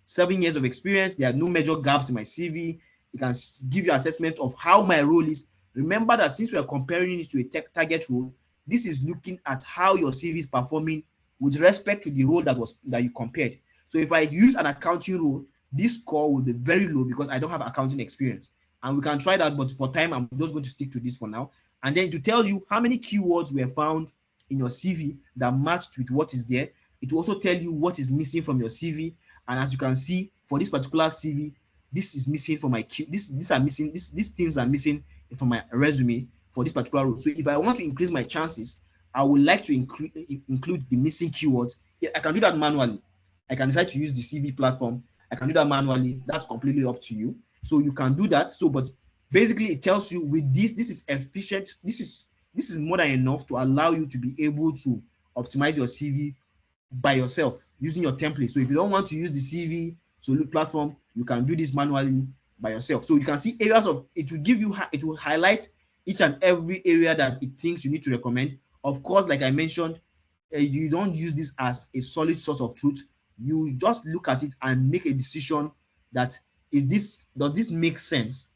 [SPEAKER 2] 7 years of experience. There are no major gaps in my CV. It can give you assessment of how my role is. Remember that since we are comparing it to a target role, this is looking at how your CV is performing with respect to the role that you compared. So if I use an accounting role, this score will be very low because I don't have accounting experience. And we can try that, but for time, I'm just going to stick to this for now. And then to tell you how many keywords were found in your CV that matched with what is there, it will also tell you what is missing from your CV. And as you can see, for this particular CV, this is missing from my these things are missing from my resume for this particular role. So if I want to increase my chances, I would like to include the missing keywords. Yeah, I can do that manually. I can decide to use the CV platform. I can do that manually. That's completely up to you. So you can do that. So, but basically, it tells you with this is efficient. This is more than enough to allow you to be able to optimize your CV by yourself using your template. So if you don't want to use the CV Solute platform, you can do this manually by yourself. So you can see areas of it will give you it will highlight each and every area that it thinks you need to recommend. Of course, like I mentioned, you don't use this as a solid source of truth. You just look at it and make a decision that does this make sense?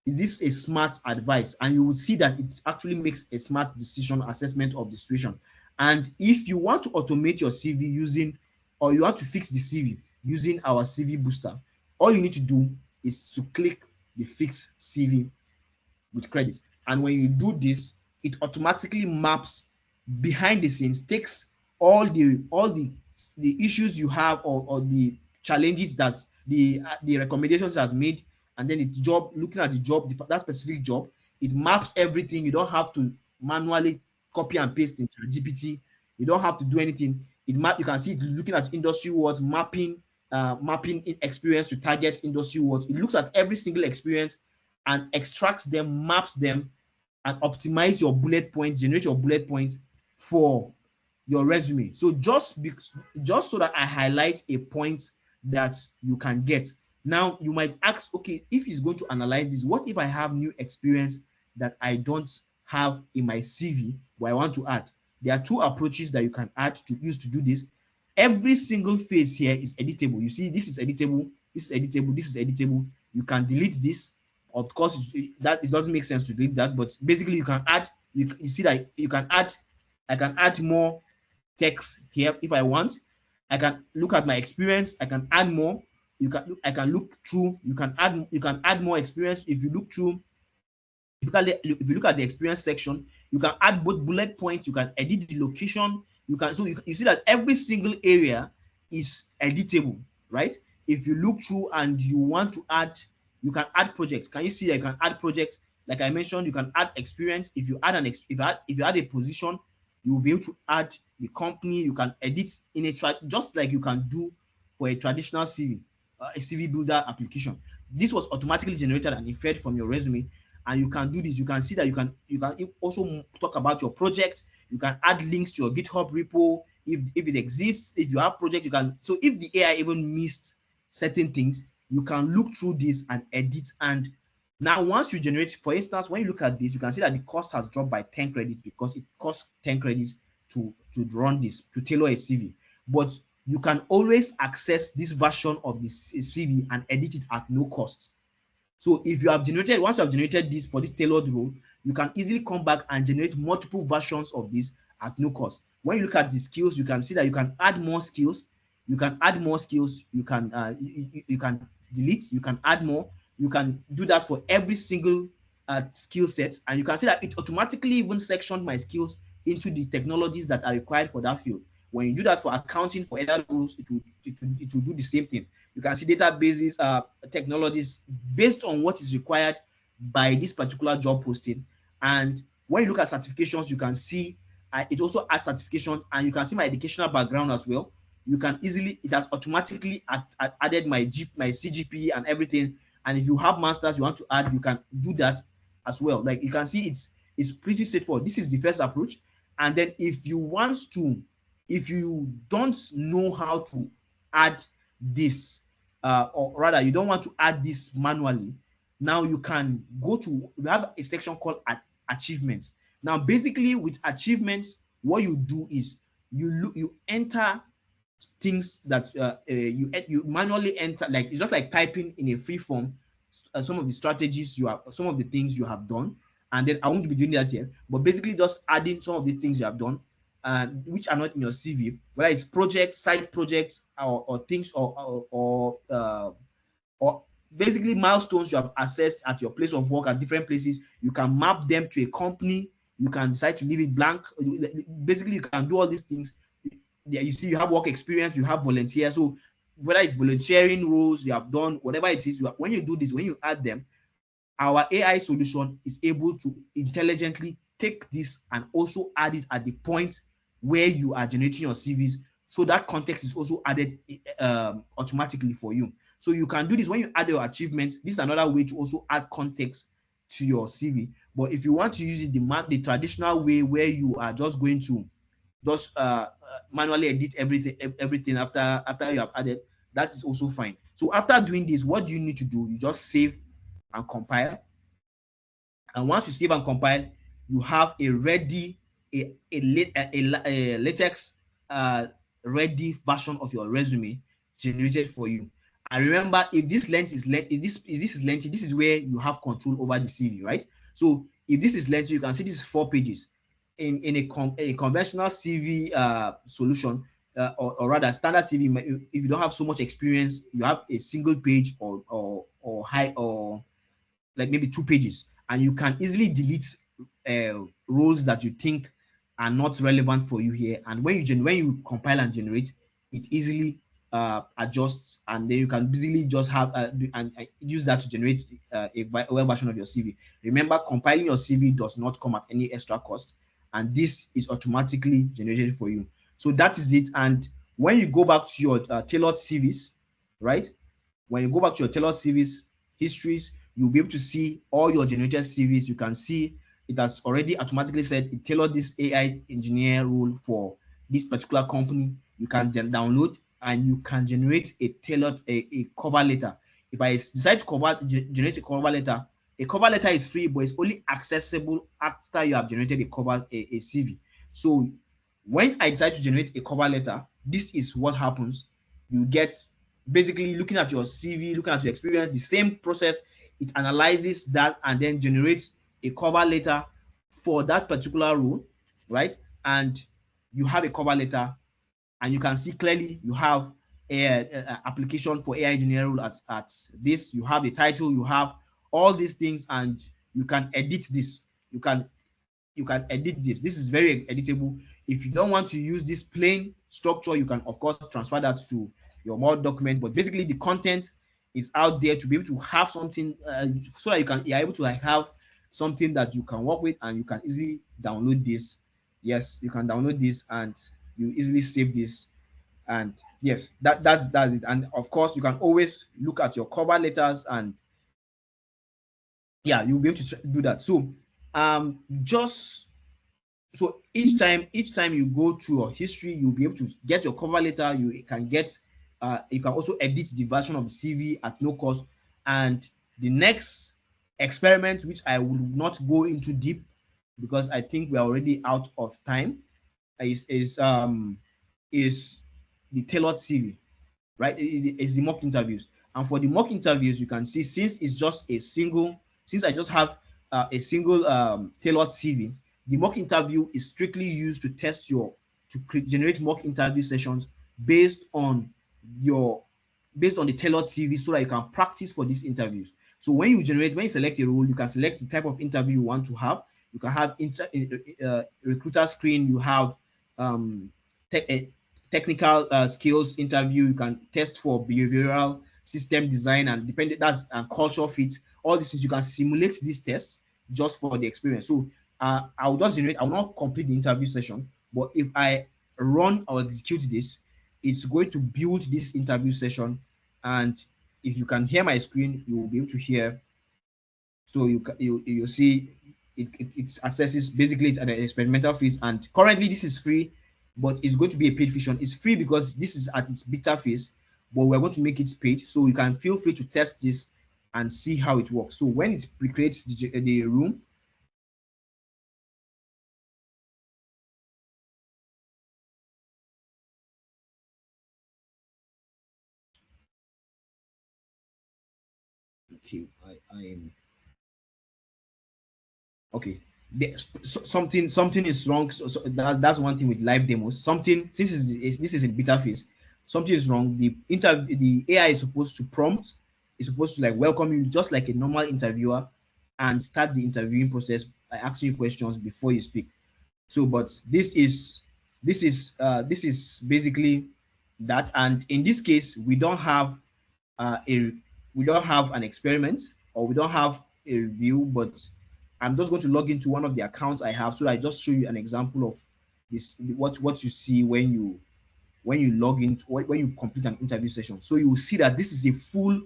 [SPEAKER 2] Is this a smart advice? And you would see that it actually makes a smart decision assessment of the situation. And if you want to automate your CV or you want to fix the CV using our CV booster, all you need to do is to click the fix CV with credit. And when you do this, it automatically maps behind the scenes, takes all the issues you have, or the challenges the recommendations has made, and then the job, looking at the job, that specific job, it maps everything. You don't have to manually copy and paste into GPT. You don't have to do anything. You can see it looking at industry words, mapping experience to target industry words. It looks at every single experience and extracts them, maps them, and optimize your bullet points, generate your bullet points for your resume. So just so that I highlight a point that you can get. Now you might ask, okay, if he's going to analyze this, what if I have new experience that I don't have in my CV, but I want to add? There are two approaches that you can use to do this. Every single phase here is editable. You see, this is editable, this is editable, this is editable. You can delete this. Of course, it doesn't make sense to delete that, but basically you can add. You see that you can add. I can add more text here if I want. I can look at my experience. I can add more. I can look through. You can add more experience if you look through. If you look at the experience section, you can add both bullet points. You can edit the location. You see that every single area is editable, right? If you look through and you want to add, you can add projects. Can you see that you can add projects? Like I mentioned, you can add experience. If you add if you add a position, you will be able to add the company. You can edit in just like you can do for a traditional CV, a CV builder application. This was automatically generated and inferred from your resume, and you can do this. You can see that you can also talk about your project. You can add links to your GitHub repo if it exists. If you have project, you can. So if the AI even missed certain things, you can look through this and edit. And now once you generate, for instance, when you look at this, you can see that the cost has dropped by 10 credits because it costs 10 credits to run this, to tailor a CV. But you can always access this version of this CV and edit it at no cost. So if you have generated, once you have generated this for this tailored role, you can easily come back and generate multiple versions of this at no cost. When you look at the skills, you can see that you can add more skills. You can add more skills. You can delete. You can add more. You can do that for every single skill set, and you can see that it automatically even sectioned my skills into the technologies that are required for that field. When you do that for accounting, for other rules, it will do the same thing. You can see databases, technologies based on what is required by this particular job posting. And when you look at certifications, you can see it also adds certifications, and you can see my educational background as well. You can easily, it has automatically added my CGP and everything. And if you have masters you want to add, you can do that as well. Like you can see, it's pretty straightforward. This is the first approach. And then if you don't know how to add this, or rather you don't want to add this manually, now you can go to, we have a section called achievements. Now basically with achievements, what you do is you enter things that you manually enter, like it's just like typing in a free form some of the strategies you have, some of the things you have done. And then I won't be doing that here, but basically just adding some of the things you have done, which are not in your CV, whether it's projects, side projects, or things, or basically milestones you have assessed at your place of work, at different places. You can map them to a company. You can decide to leave it blank. Basically you can do all these things. Yeah, you see, you have work experience, you have volunteer. So whether it's volunteering roles you have done, whatever it is, when you do this, when you add them, our AI solution is able to intelligently take this and also add it at the point where you are generating your CVs. So that context is also added automatically for you. So you can do this when you add your achievements. This is another way to also add context to your CV. But if you want to use it the traditional way, where you are just going to just manually edit everything after you have added, that is also fine. So after doing this, what do you need to do? You just save and compile. And once you save and compile, you have a ready, a latex ready version of your resume generated for you. And remember, if this length is length, if this is lengthy, this is where you have control over the CV, right? So if this is lengthy, you can see this is 4 pages. In a conventional CV solution, or rather standard CV, if you don't have so much experience, you have a single page or high, or like maybe 2 pages, and you can easily delete roles that you think are not relevant for you here. And when you compile and generate, it easily adjusts, and then you can basically just have and use that to generate a web version of your CV. Remember, compiling your CV does not come at any extra cost, and this is automatically generated for you. So that is it. And when you go back to your tailored CVs, right? When you go back to your tailored CVs histories, you'll be able to see all your generated CVs. You can see it has already automatically said it tailored this AI engineer role for this particular company. You can download and you can generate a tailored a cover letter. If I decide to generate a cover letter is free, but it's only accessible after you have generated a CV. So when I decide to generate a cover letter, this is what happens. You get, basically looking at your CV, looking at your experience, the same process. It analyzes that and then generates a cover letter for that particular role, right? And you have a cover letter, and you can see clearly you have a application for AI engineer role at this. You have a title, you have all these things, and you can edit this. You can edit this. This is very editable. If you don't want to use this plain structure, you can of course transfer that to your Word document. But basically, the content is out there to be able to have something, so that you're able to like have something that you can work with, and you can easily download this. Yes, you can download this and you easily save this. And yes, that's it. And of course, you can always look at your cover letters, and yeah, you'll be able to do that. So just so each time you go through your history, you'll be able to get your cover letter. You can also edit the version of the CV at no cost. And the next experiment, which I will not go into deep because I think we are already out of time, is the tailored CV, right? It's the mock interviews. And for the mock interviews, you can see, since I just have a single tailored CV, The mock interview is strictly used to test your generate mock interview sessions based on your based on the tailored CV so that you can practice for these interviews. So when you select a role, you can select the type of interview you want to have. You can have recruiter screen. You have um, te- technical skills interview. You can test for behavioral system design and dependent that's and culture fit. All these things you can simulate these tests just for the experience. So I'll just generate. I'll not complete the interview session, but if I run or execute this, it's going to build this interview session. And if you can hear my screen, you will be able to hear. So you see it assesses basically it's an experimental phase, and currently this is free, but it's going to be a paid version. It's free because this is at its beta phase, but we're going to make it paid, so you can feel free to test this and see how it works. So when it recreates the room, okay, I am okay. Something is wrong. So that's one thing with live demos. Something this is in beta phase. Something is wrong. The AI is supposed to prompt, is supposed to like welcome you just like a normal interviewer, and start the interviewing process by asking you questions before you speak. So, but this is basically that. And in this case, a we don't have an experiment, or we don't have a review, but I'm just going to log into one of the accounts I have, so I just show you an example of this what you see when you log into when you complete an interview session. So you will see that this is a full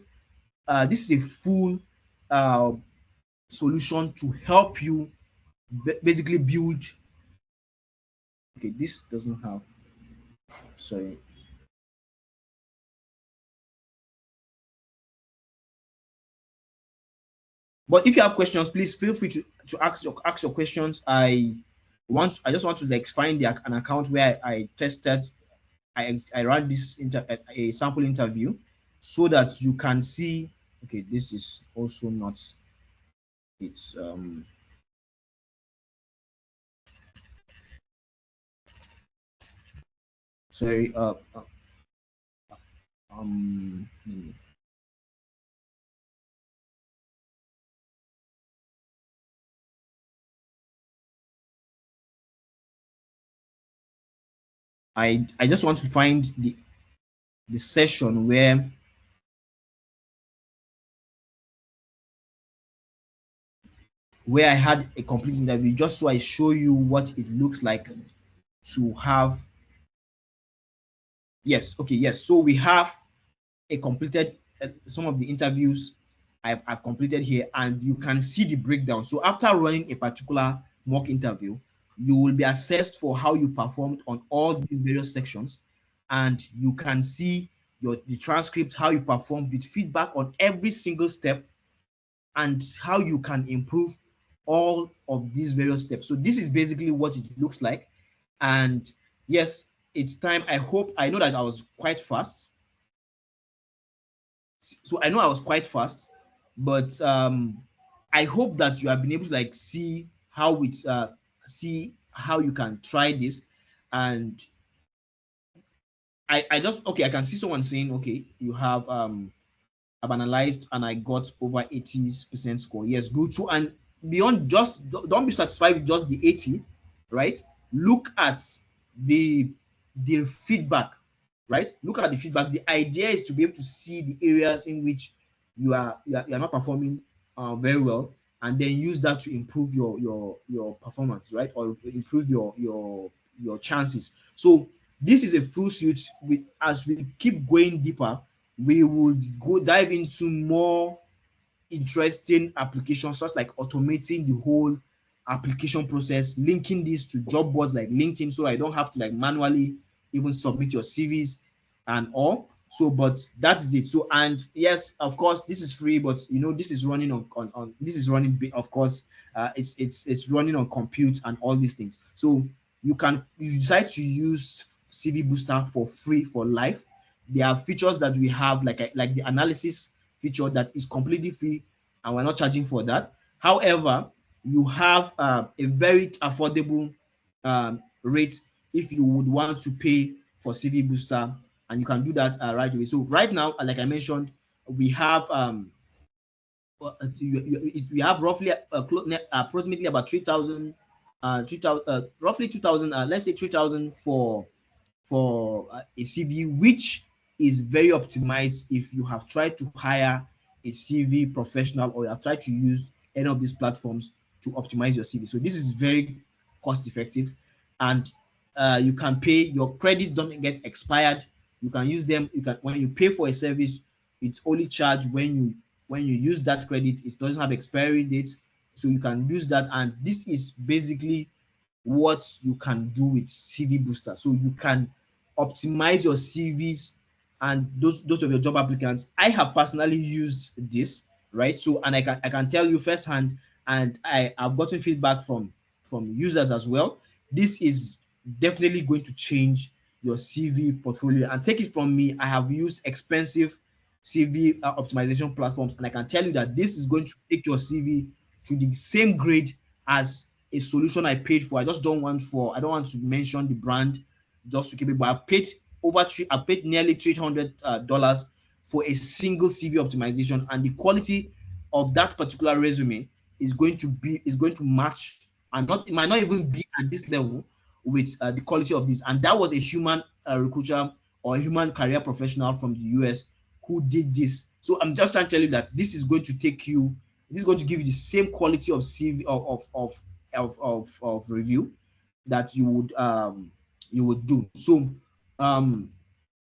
[SPEAKER 2] uh, solution to help you basically build. Okay, this doesn't have, sorry. But if you have questions, please feel free to ask your questions. I just want to like find an account where I tested, I ran a sample interview, so that you can see. Okay, this is also not. It's sorry. Um. I just want to find the session where I had a complete interview, just so I show you what it looks like to have. Yes, okay, yes. So we have a completed some of the interviews I've completed here, and you can see the breakdown. So after running a particular mock interview, you will be assessed for how you performed on all these various sections, and you can see the transcript, how you performed with feedback on every single step, and how you can improve all of these various steps. So this is basically what it looks like. And yes, it's time. I know that I was quite fast. So I know I was quite fast, but I hope that you have been able to like see how you can try this. And I just okay, I can see someone saying, okay, you have I've analyzed and I got over 80% score. Yes, good. So, and beyond, just don't be satisfied with just the 80, right? Look at the feedback, right? Look at the feedback. The idea is to be able to see the areas in which you are not performing very well, and then use that to improve your performance, right? Or improve your chances. So this is a full suite. As we keep going deeper, we would go dive into more interesting applications, such like automating the whole application process, linking this to job boards like LinkedIn, so I don't have to like manually even submit your CVs and all. So, but that is it. So, and yes, of course, this is free, but you know, this is running on this is running, of course, it's running on compute and all these things. So you decide to use CV Booster for free for life. There are features that we have, like the analysis feature that is completely free, and we're not charging for that. However, you have a very affordable rate if you would want to pay for CV Booster, and you can do that right away. So right now, like I mentioned, we have we have roughly approximately about 3,000, 3,000, roughly 2,000, let's say 3,000 for a CV, which is very optimized if you have tried to hire a CV professional or you have tried to use any of these platforms to optimize your CV. So this is very cost effective, and you can pay, your credits don't get expired. You can use them. You can, when you pay for a service, it's only charged when you use that credit. It doesn't have expiry dates, so you can use that. And this is basically what you can do with CV Booster. So you can optimize your CVs and those of your job applicants. I have personally used this, right? So, and I can tell you firsthand, and I have gotten feedback from users as well. This is definitely going to change your CV portfolio. And take it from me, I have used expensive CV optimization platforms, and I can tell you that this is going to take your CV to the same grade as a solution I paid for. I don't want to mention the brand just to keep it, but I paid nearly $300 for a single CV optimization, and the quality of that particular resume is going to match, and not, it might not even be at this level with the quality of this. And that was a human recruiter or a human career professional from the US who did this. So I'm just trying to tell you that this is going to give you the same quality of CV of review that you would do. Um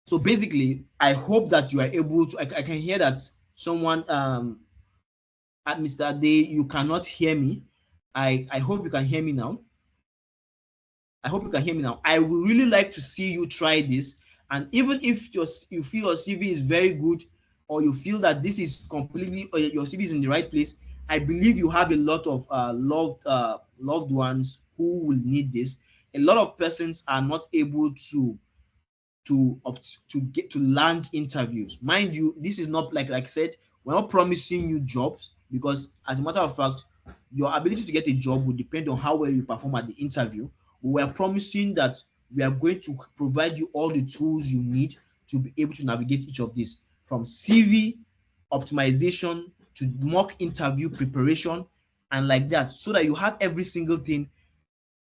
[SPEAKER 2] so basically, I hope that you are able to. I can hear that someone at Mr. Day, you cannot hear me. I hope you can hear me now. I hope you can hear me now. I would really like to see you try this. And even if you feel your CV is very good, or you feel that this is completely, or your CV is in the right place, I believe you have a lot of loved ones who will need this. A lot of persons are not able to get to land interviews. Mind you, this is not like I said, we're not promising you jobs, because as a matter of fact, your ability to get a job will depend on how well you perform at the interview. We're promising that we are going to provide you all the tools you need to be able to navigate each of these, from CV optimization to mock interview preparation, and like that, so that you have every single thing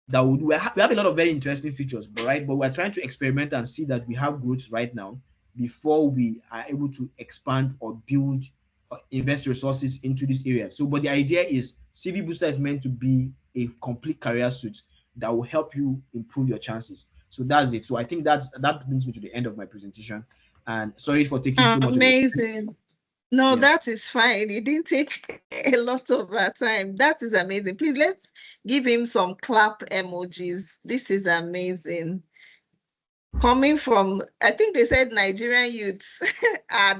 [SPEAKER 2] that would we have a lot of very interesting features, but right, but we're trying to experiment and see that we have growth right now before we are able to expand or build invest resources into this area. So, but the idea is CV Booster is meant to be a complete career suite that will help you improve your chances. So that's it. So I think that brings me to the end of my presentation. And sorry for taking so much of your time.
[SPEAKER 1] Amazing. No,
[SPEAKER 2] Yeah.
[SPEAKER 1] that is fine. You didn't take a lot of our time. That is amazing. Please let's give him some clap emojis. This is amazing. Coming from, I think they said Nigerian youths,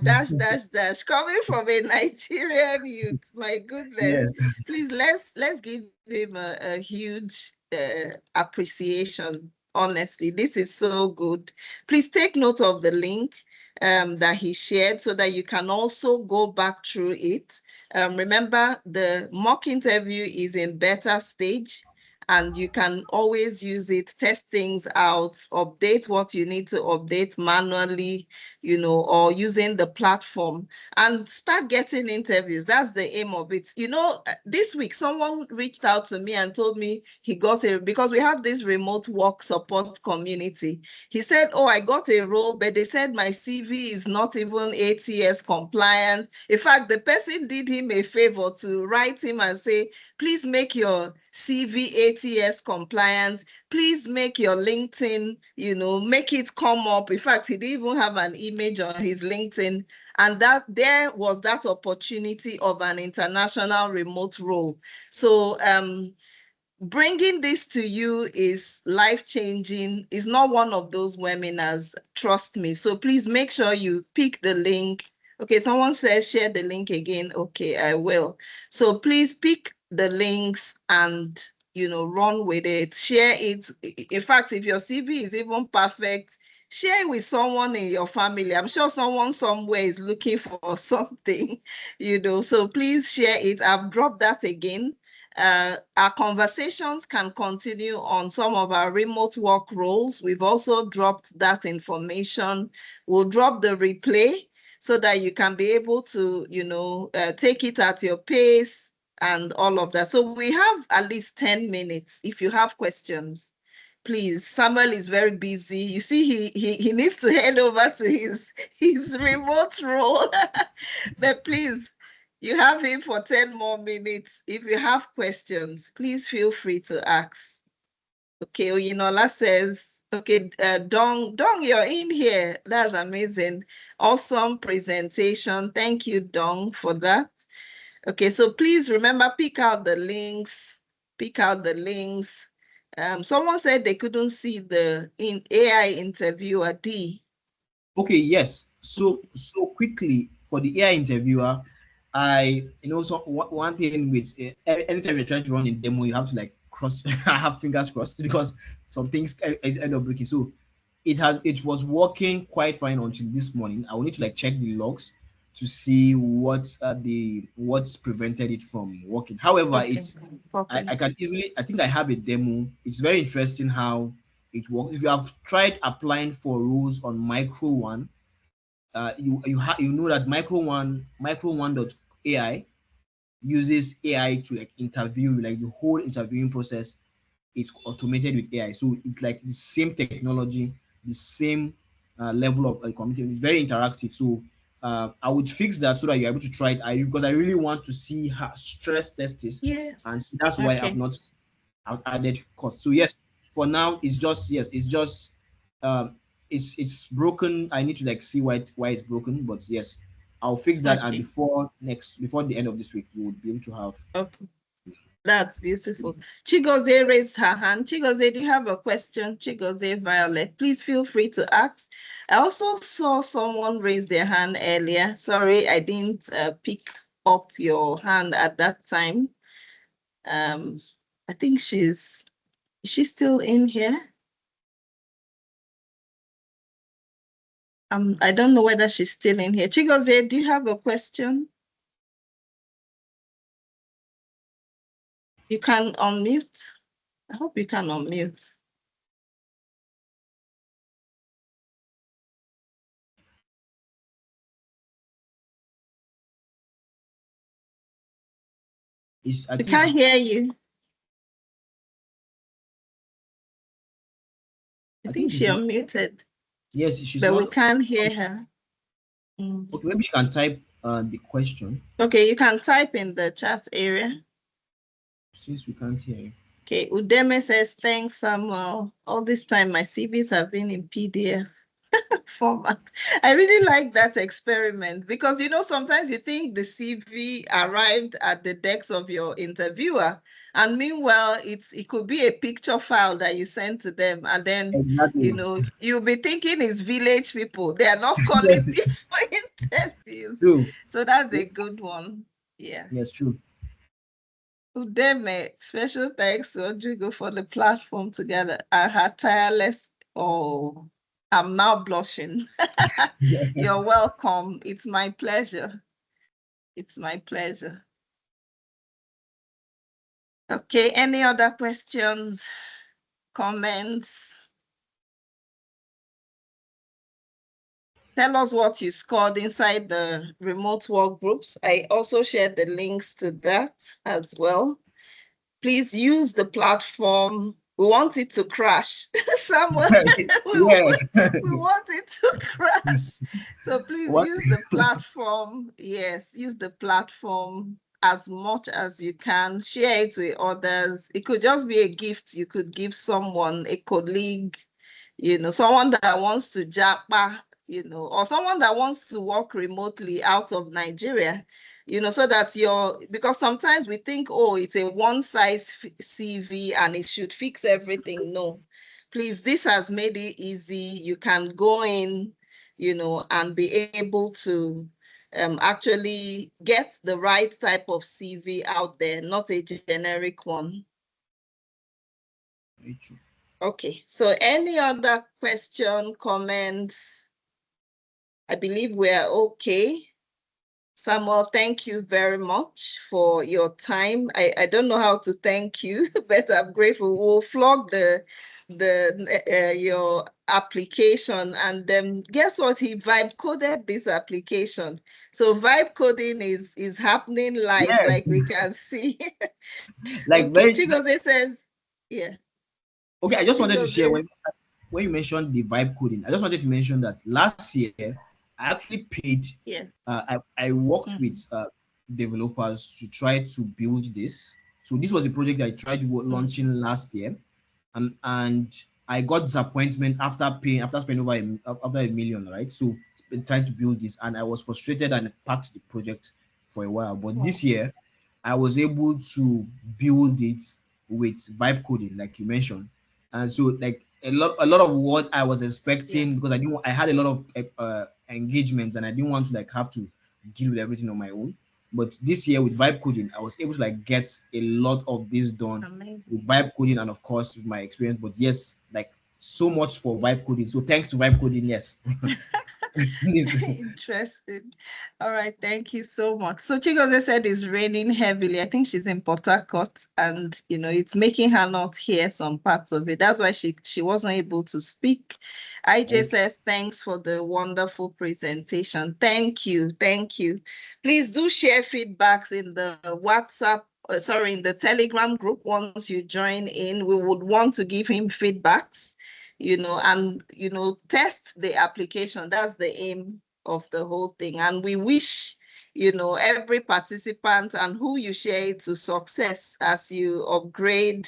[SPEAKER 1] dash, dash, dash. Coming from a Nigerian youth, my goodness.
[SPEAKER 2] Yes.
[SPEAKER 1] Please, let's give him a huge appreciation. Honestly, this is so good. Please take note of the link that he shared so that you can also go back through it. Remember, the mock interview is in beta stage, and you can always use it, test things out, update what you need to update manually, or using the platform, and start getting interviews. That's the aim of it. This week, someone reached out to me and told me he got because we have this remote work support community. He said, oh, I got a role, but they said my CV is not even ATS compliant. In fact, the person did him a favor to write him and say, please make your CV ATS compliant. Please make your LinkedIn, make it come up. In fact, he didn't even have an image on his LinkedIn. And that there was that opportunity of an international remote role. So bringing this to you is life-changing. It's not one of those webinars, trust me. So please make sure you pick the link. Okay, someone says share the link again. Okay, I will. So please pick the links and run with it. Share it. In fact, if your CV is even perfect, share it with someone in your family. I'm sure someone somewhere is looking for something, so please share it. I've dropped that again. Our conversations can continue on some of our remote work roles. We've also dropped that information. We'll drop the replay so that you can be able to, take it at your pace and all of that. So we have at least 10 minutes if you have questions. Please, Samuel is very busy. You see, he needs to head over to his remote role. But please, you have him for 10 more minutes. If you have questions, please feel free to ask. Okay, Oyinola says, okay, Dong, you're in here. That's amazing. Awesome presentation. Thank you, Dong, for that. Okay, so please remember, pick out the links. Pick out the links. Someone said they couldn't see the AI interviewer D.
[SPEAKER 2] Okay, yes. So quickly for the AI interviewer, so one thing with anytime you're trying to run a demo, you have to like cross have fingers crossed because some things end up breaking. So it was working quite fine until this morning. I will need to like check the logs to see what's prevented it from working. However,
[SPEAKER 1] Okay.
[SPEAKER 2] I can easily, I think I have a demo. It's very interesting how it works. If you have tried applying for roles on Micro One, you know that Micro One AI uses AI to like interview, like the whole interviewing process is automated with AI. So it's like the same technology, the same level of communication. It's very interactive. So I would fix that so that you're able to try it. Because I really want to see how stress test is, and
[SPEAKER 1] Yes.
[SPEAKER 2] that's why
[SPEAKER 1] Okay.
[SPEAKER 2] I've added cost. So yes, for now it's just um, it's broken. I need to like see why it's broken, but yes, I'll fix that, and
[SPEAKER 1] Okay.
[SPEAKER 2] before the end of this week, we would be able to have.
[SPEAKER 1] Okay. That's beautiful. Chigoze raised her hand. Chigoze, do you have a question? Chigoze Violet, please feel free to ask. I also saw someone raise their hand earlier. Sorry, I didn't pick up your hand at that time. I think is she still in here? I don't know whether she's still in here. Chigoze, do you have a question? You can unmute. I hope you can unmute.
[SPEAKER 2] I
[SPEAKER 1] We
[SPEAKER 2] think
[SPEAKER 1] can't hear you. I think
[SPEAKER 2] she's
[SPEAKER 1] she
[SPEAKER 2] not.
[SPEAKER 1] unmuted,
[SPEAKER 2] Yes, she's
[SPEAKER 1] but we
[SPEAKER 2] not.
[SPEAKER 1] can't hear her.
[SPEAKER 2] Okay, maybe she can type the question
[SPEAKER 1] Okay, you can type in the chat area.
[SPEAKER 2] since we can't hear you.
[SPEAKER 1] Okay, Udeme says, thanks, Samuel. All this time, my CVs have been in PDF format. I really like that experiment because, sometimes you think the CV arrived at the decks of your interviewer, and meanwhile, it could be a picture file that you send to them, and then,
[SPEAKER 2] Exactly.
[SPEAKER 1] you'll be thinking it's village people. They are not
[SPEAKER 2] Yes,
[SPEAKER 1] calling me for interviews.
[SPEAKER 2] true.
[SPEAKER 1] So that's a good one. Yeah.
[SPEAKER 2] Yes, true.
[SPEAKER 1] Udeme, special thanks to Odrigo for the platform together. I had tireless. Oh, I'm now blushing. You're welcome. It's my pleasure. It's my pleasure. Okay, any other questions, comments? Tell us what you scored inside the remote work groups. I also shared the links to that as well. Please use the platform. We want it to crash. Someone, we,
[SPEAKER 2] Yes.
[SPEAKER 1] we want it to crash. So please
[SPEAKER 2] What?
[SPEAKER 1] use the platform. Yes, use the platform as much as you can. Share it with others. It could just be a gift you could give someone, a colleague, someone that wants to japa, or someone that wants to work remotely out of Nigeria, so that because sometimes we think, oh, it's a one size CV and it should fix everything. No, please, this has made it easy. You can go in, and be able to actually get the right type of CV out there, not a generic one. Okay, so any other question, comments? I believe we're okay. Samuel, thank you very much for your time. I don't know how to thank you, but I'm grateful. We'll flog your application, and then guess what? He vibe coded this application. So vibe coding is happening live,
[SPEAKER 2] Yeah,
[SPEAKER 1] like we can see.
[SPEAKER 2] like
[SPEAKER 1] Okay,
[SPEAKER 2] very.
[SPEAKER 1] Chigozie says, yeah.
[SPEAKER 2] Okay, I just wanted to share
[SPEAKER 1] Chigozie,
[SPEAKER 2] when you mentioned the vibe coding. I just wanted to mention that last year I actually paid.
[SPEAKER 1] yeah.
[SPEAKER 2] I worked with
[SPEAKER 1] Mhm,
[SPEAKER 2] developers to try to build this. So this was a project I tried
[SPEAKER 1] mhm.
[SPEAKER 2] launching last year, and I got disappointment after spending after a million, right? So trying to build this, and I was frustrated and packed the project for a while. But
[SPEAKER 1] Wow.
[SPEAKER 2] this year, I was able to build it with vibe coding, like you mentioned, and so like a lot of what I was
[SPEAKER 1] Yeah.
[SPEAKER 2] expecting, because I had a lot of engagements, and I didn't want to like have to deal with everything on my own. But this year with vibe coding, I was able to like get a lot of this done
[SPEAKER 1] Amazing.
[SPEAKER 2] with vibe coding, and of course with my experience. But yes, like so much for vibe coding. So thanks to vibe coding, yes. This-
[SPEAKER 1] Interesting. All right, thank you so much. So Chigozie said it's raining heavily. I think she's in Port Harcourt, and it's making her not hear some parts of it. That's why she wasn't able to speak. IJ
[SPEAKER 2] okay.
[SPEAKER 1] says thanks for the wonderful presentation. Thank you, thank you. Please do share feedbacks in the WhatsApp. Sorry, in the Telegram group. Once you join in, we would want to give him feedbacks, and test the application. That's the aim of the whole thing. And we wish, every participant and who you share it to success as you upgrade,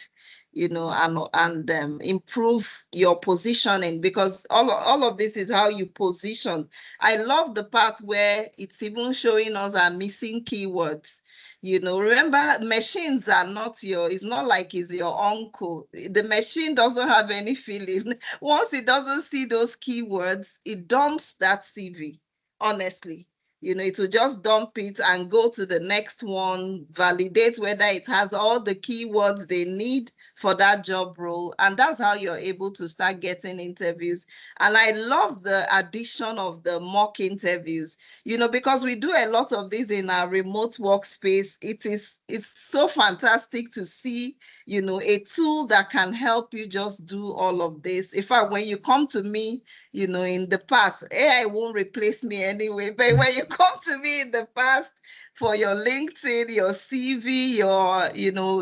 [SPEAKER 1] and improve your positioning, because all of this is how you position. I love the part where it's even showing us our missing keywords. Remember, machines are not it's not like it's your uncle. The machine doesn't have any feeling. Once it doesn't see those keywords, it dumps that CV, honestly. It will just dump it and go to the next one, validate whether it has all the keywords they need for that job role. And that's how you're able to start getting interviews. And I love the addition of the mock interviews, because we do a lot of this in our remote workspace. It's so fantastic to see, a tool that can help you just do all of this. In fact, when you come to me, in the past, AI won't replace me anyway, but when you come to me in the past for your LinkedIn, your CV,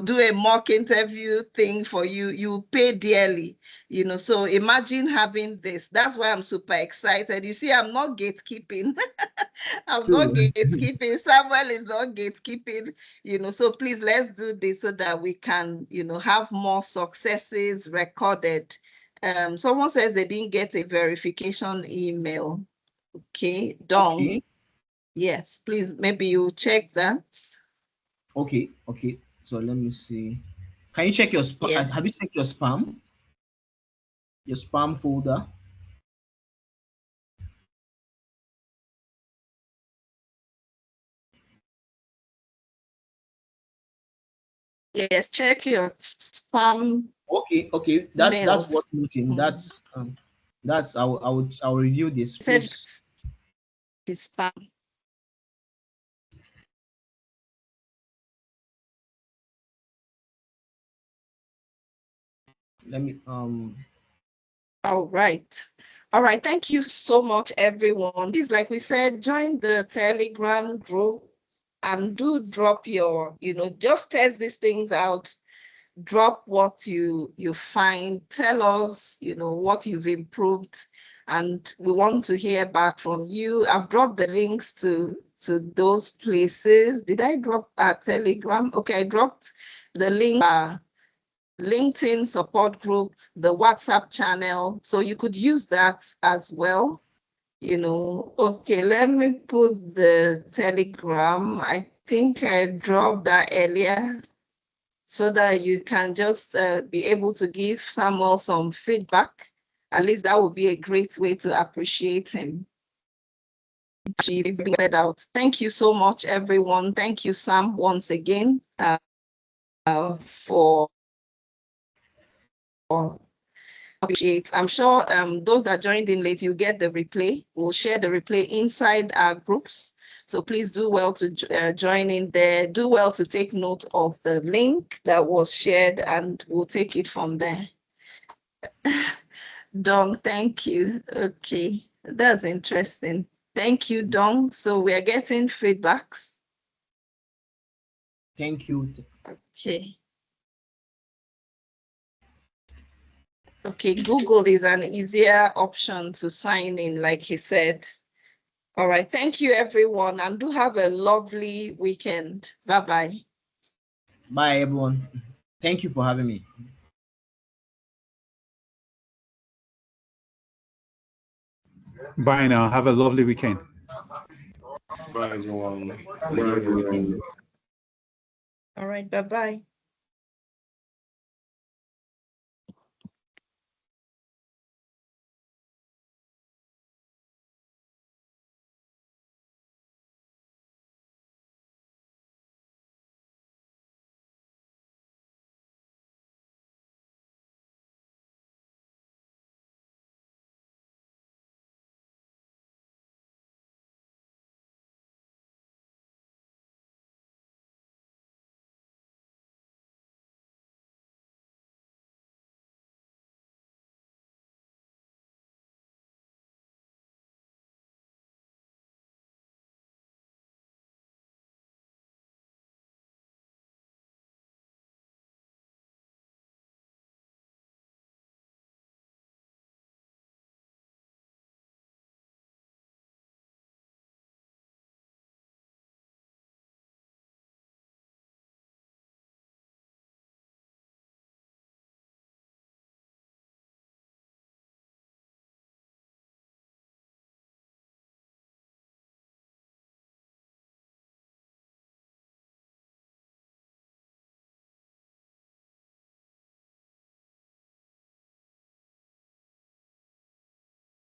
[SPEAKER 1] do a mock interview thing for you, you pay dearly. So imagine having this. That's why I'm super excited. You see, I'm not gatekeeping. I'm not
[SPEAKER 2] True.
[SPEAKER 1] gatekeeping. Samuel is not gatekeeping. So please, let's do this so that we can, have more successes recorded. Someone says they didn't get a verification email. Okay, Dong.
[SPEAKER 2] Okay.
[SPEAKER 1] Yes, please, maybe you check that.
[SPEAKER 2] Okay. Okay. So let me see. Can you check your spam?
[SPEAKER 1] Yes.
[SPEAKER 2] Have you checked your spam? Your spam folder?
[SPEAKER 1] Yes, check your spam
[SPEAKER 2] Okay. Okay. That's
[SPEAKER 1] mails.
[SPEAKER 2] what's missing.
[SPEAKER 1] Mm.
[SPEAKER 2] That's I'll review this.
[SPEAKER 1] Said
[SPEAKER 2] Please
[SPEAKER 1] it's spam.
[SPEAKER 2] let me
[SPEAKER 1] All right. All right. Thank you so much, everyone. Please, like we said, join the Telegram group and do drop just test these things out. Drop what you find. Tell us, what you've improved. And we want to hear back from you. I've dropped the links to those places. Did I drop a Telegram? Okay, I dropped the link. LinkedIn support group, the WhatsApp channel. So you could use that as well. Okay, let me put the Telegram. I think I dropped that earlier so that you can just be able to give Samuel some feedback. At least that would be a great way to appreciate him. Out. Thank you so much, everyone. Thank you, Sam, once again for appreciate. I'm sure those that joined in late, you get the replay. We'll share the replay inside our groups. So please do well to join in there. Do well to take note of the link that was shared, and we'll take it from there. Dong, thank you. Okay, that's interesting. Thank you, Dong. So we are getting feedbacks.
[SPEAKER 2] Thank you.
[SPEAKER 1] Okay. Okay, Google is an easier option to sign in, like he said. All right, thank you, everyone, and do have a lovely weekend. Bye-bye.
[SPEAKER 2] Bye, everyone. Thank you for having me.
[SPEAKER 3] Bye now. Have a lovely weekend.
[SPEAKER 4] Bye, everyone.
[SPEAKER 2] Have a lovely weekend.
[SPEAKER 1] All right, bye-bye.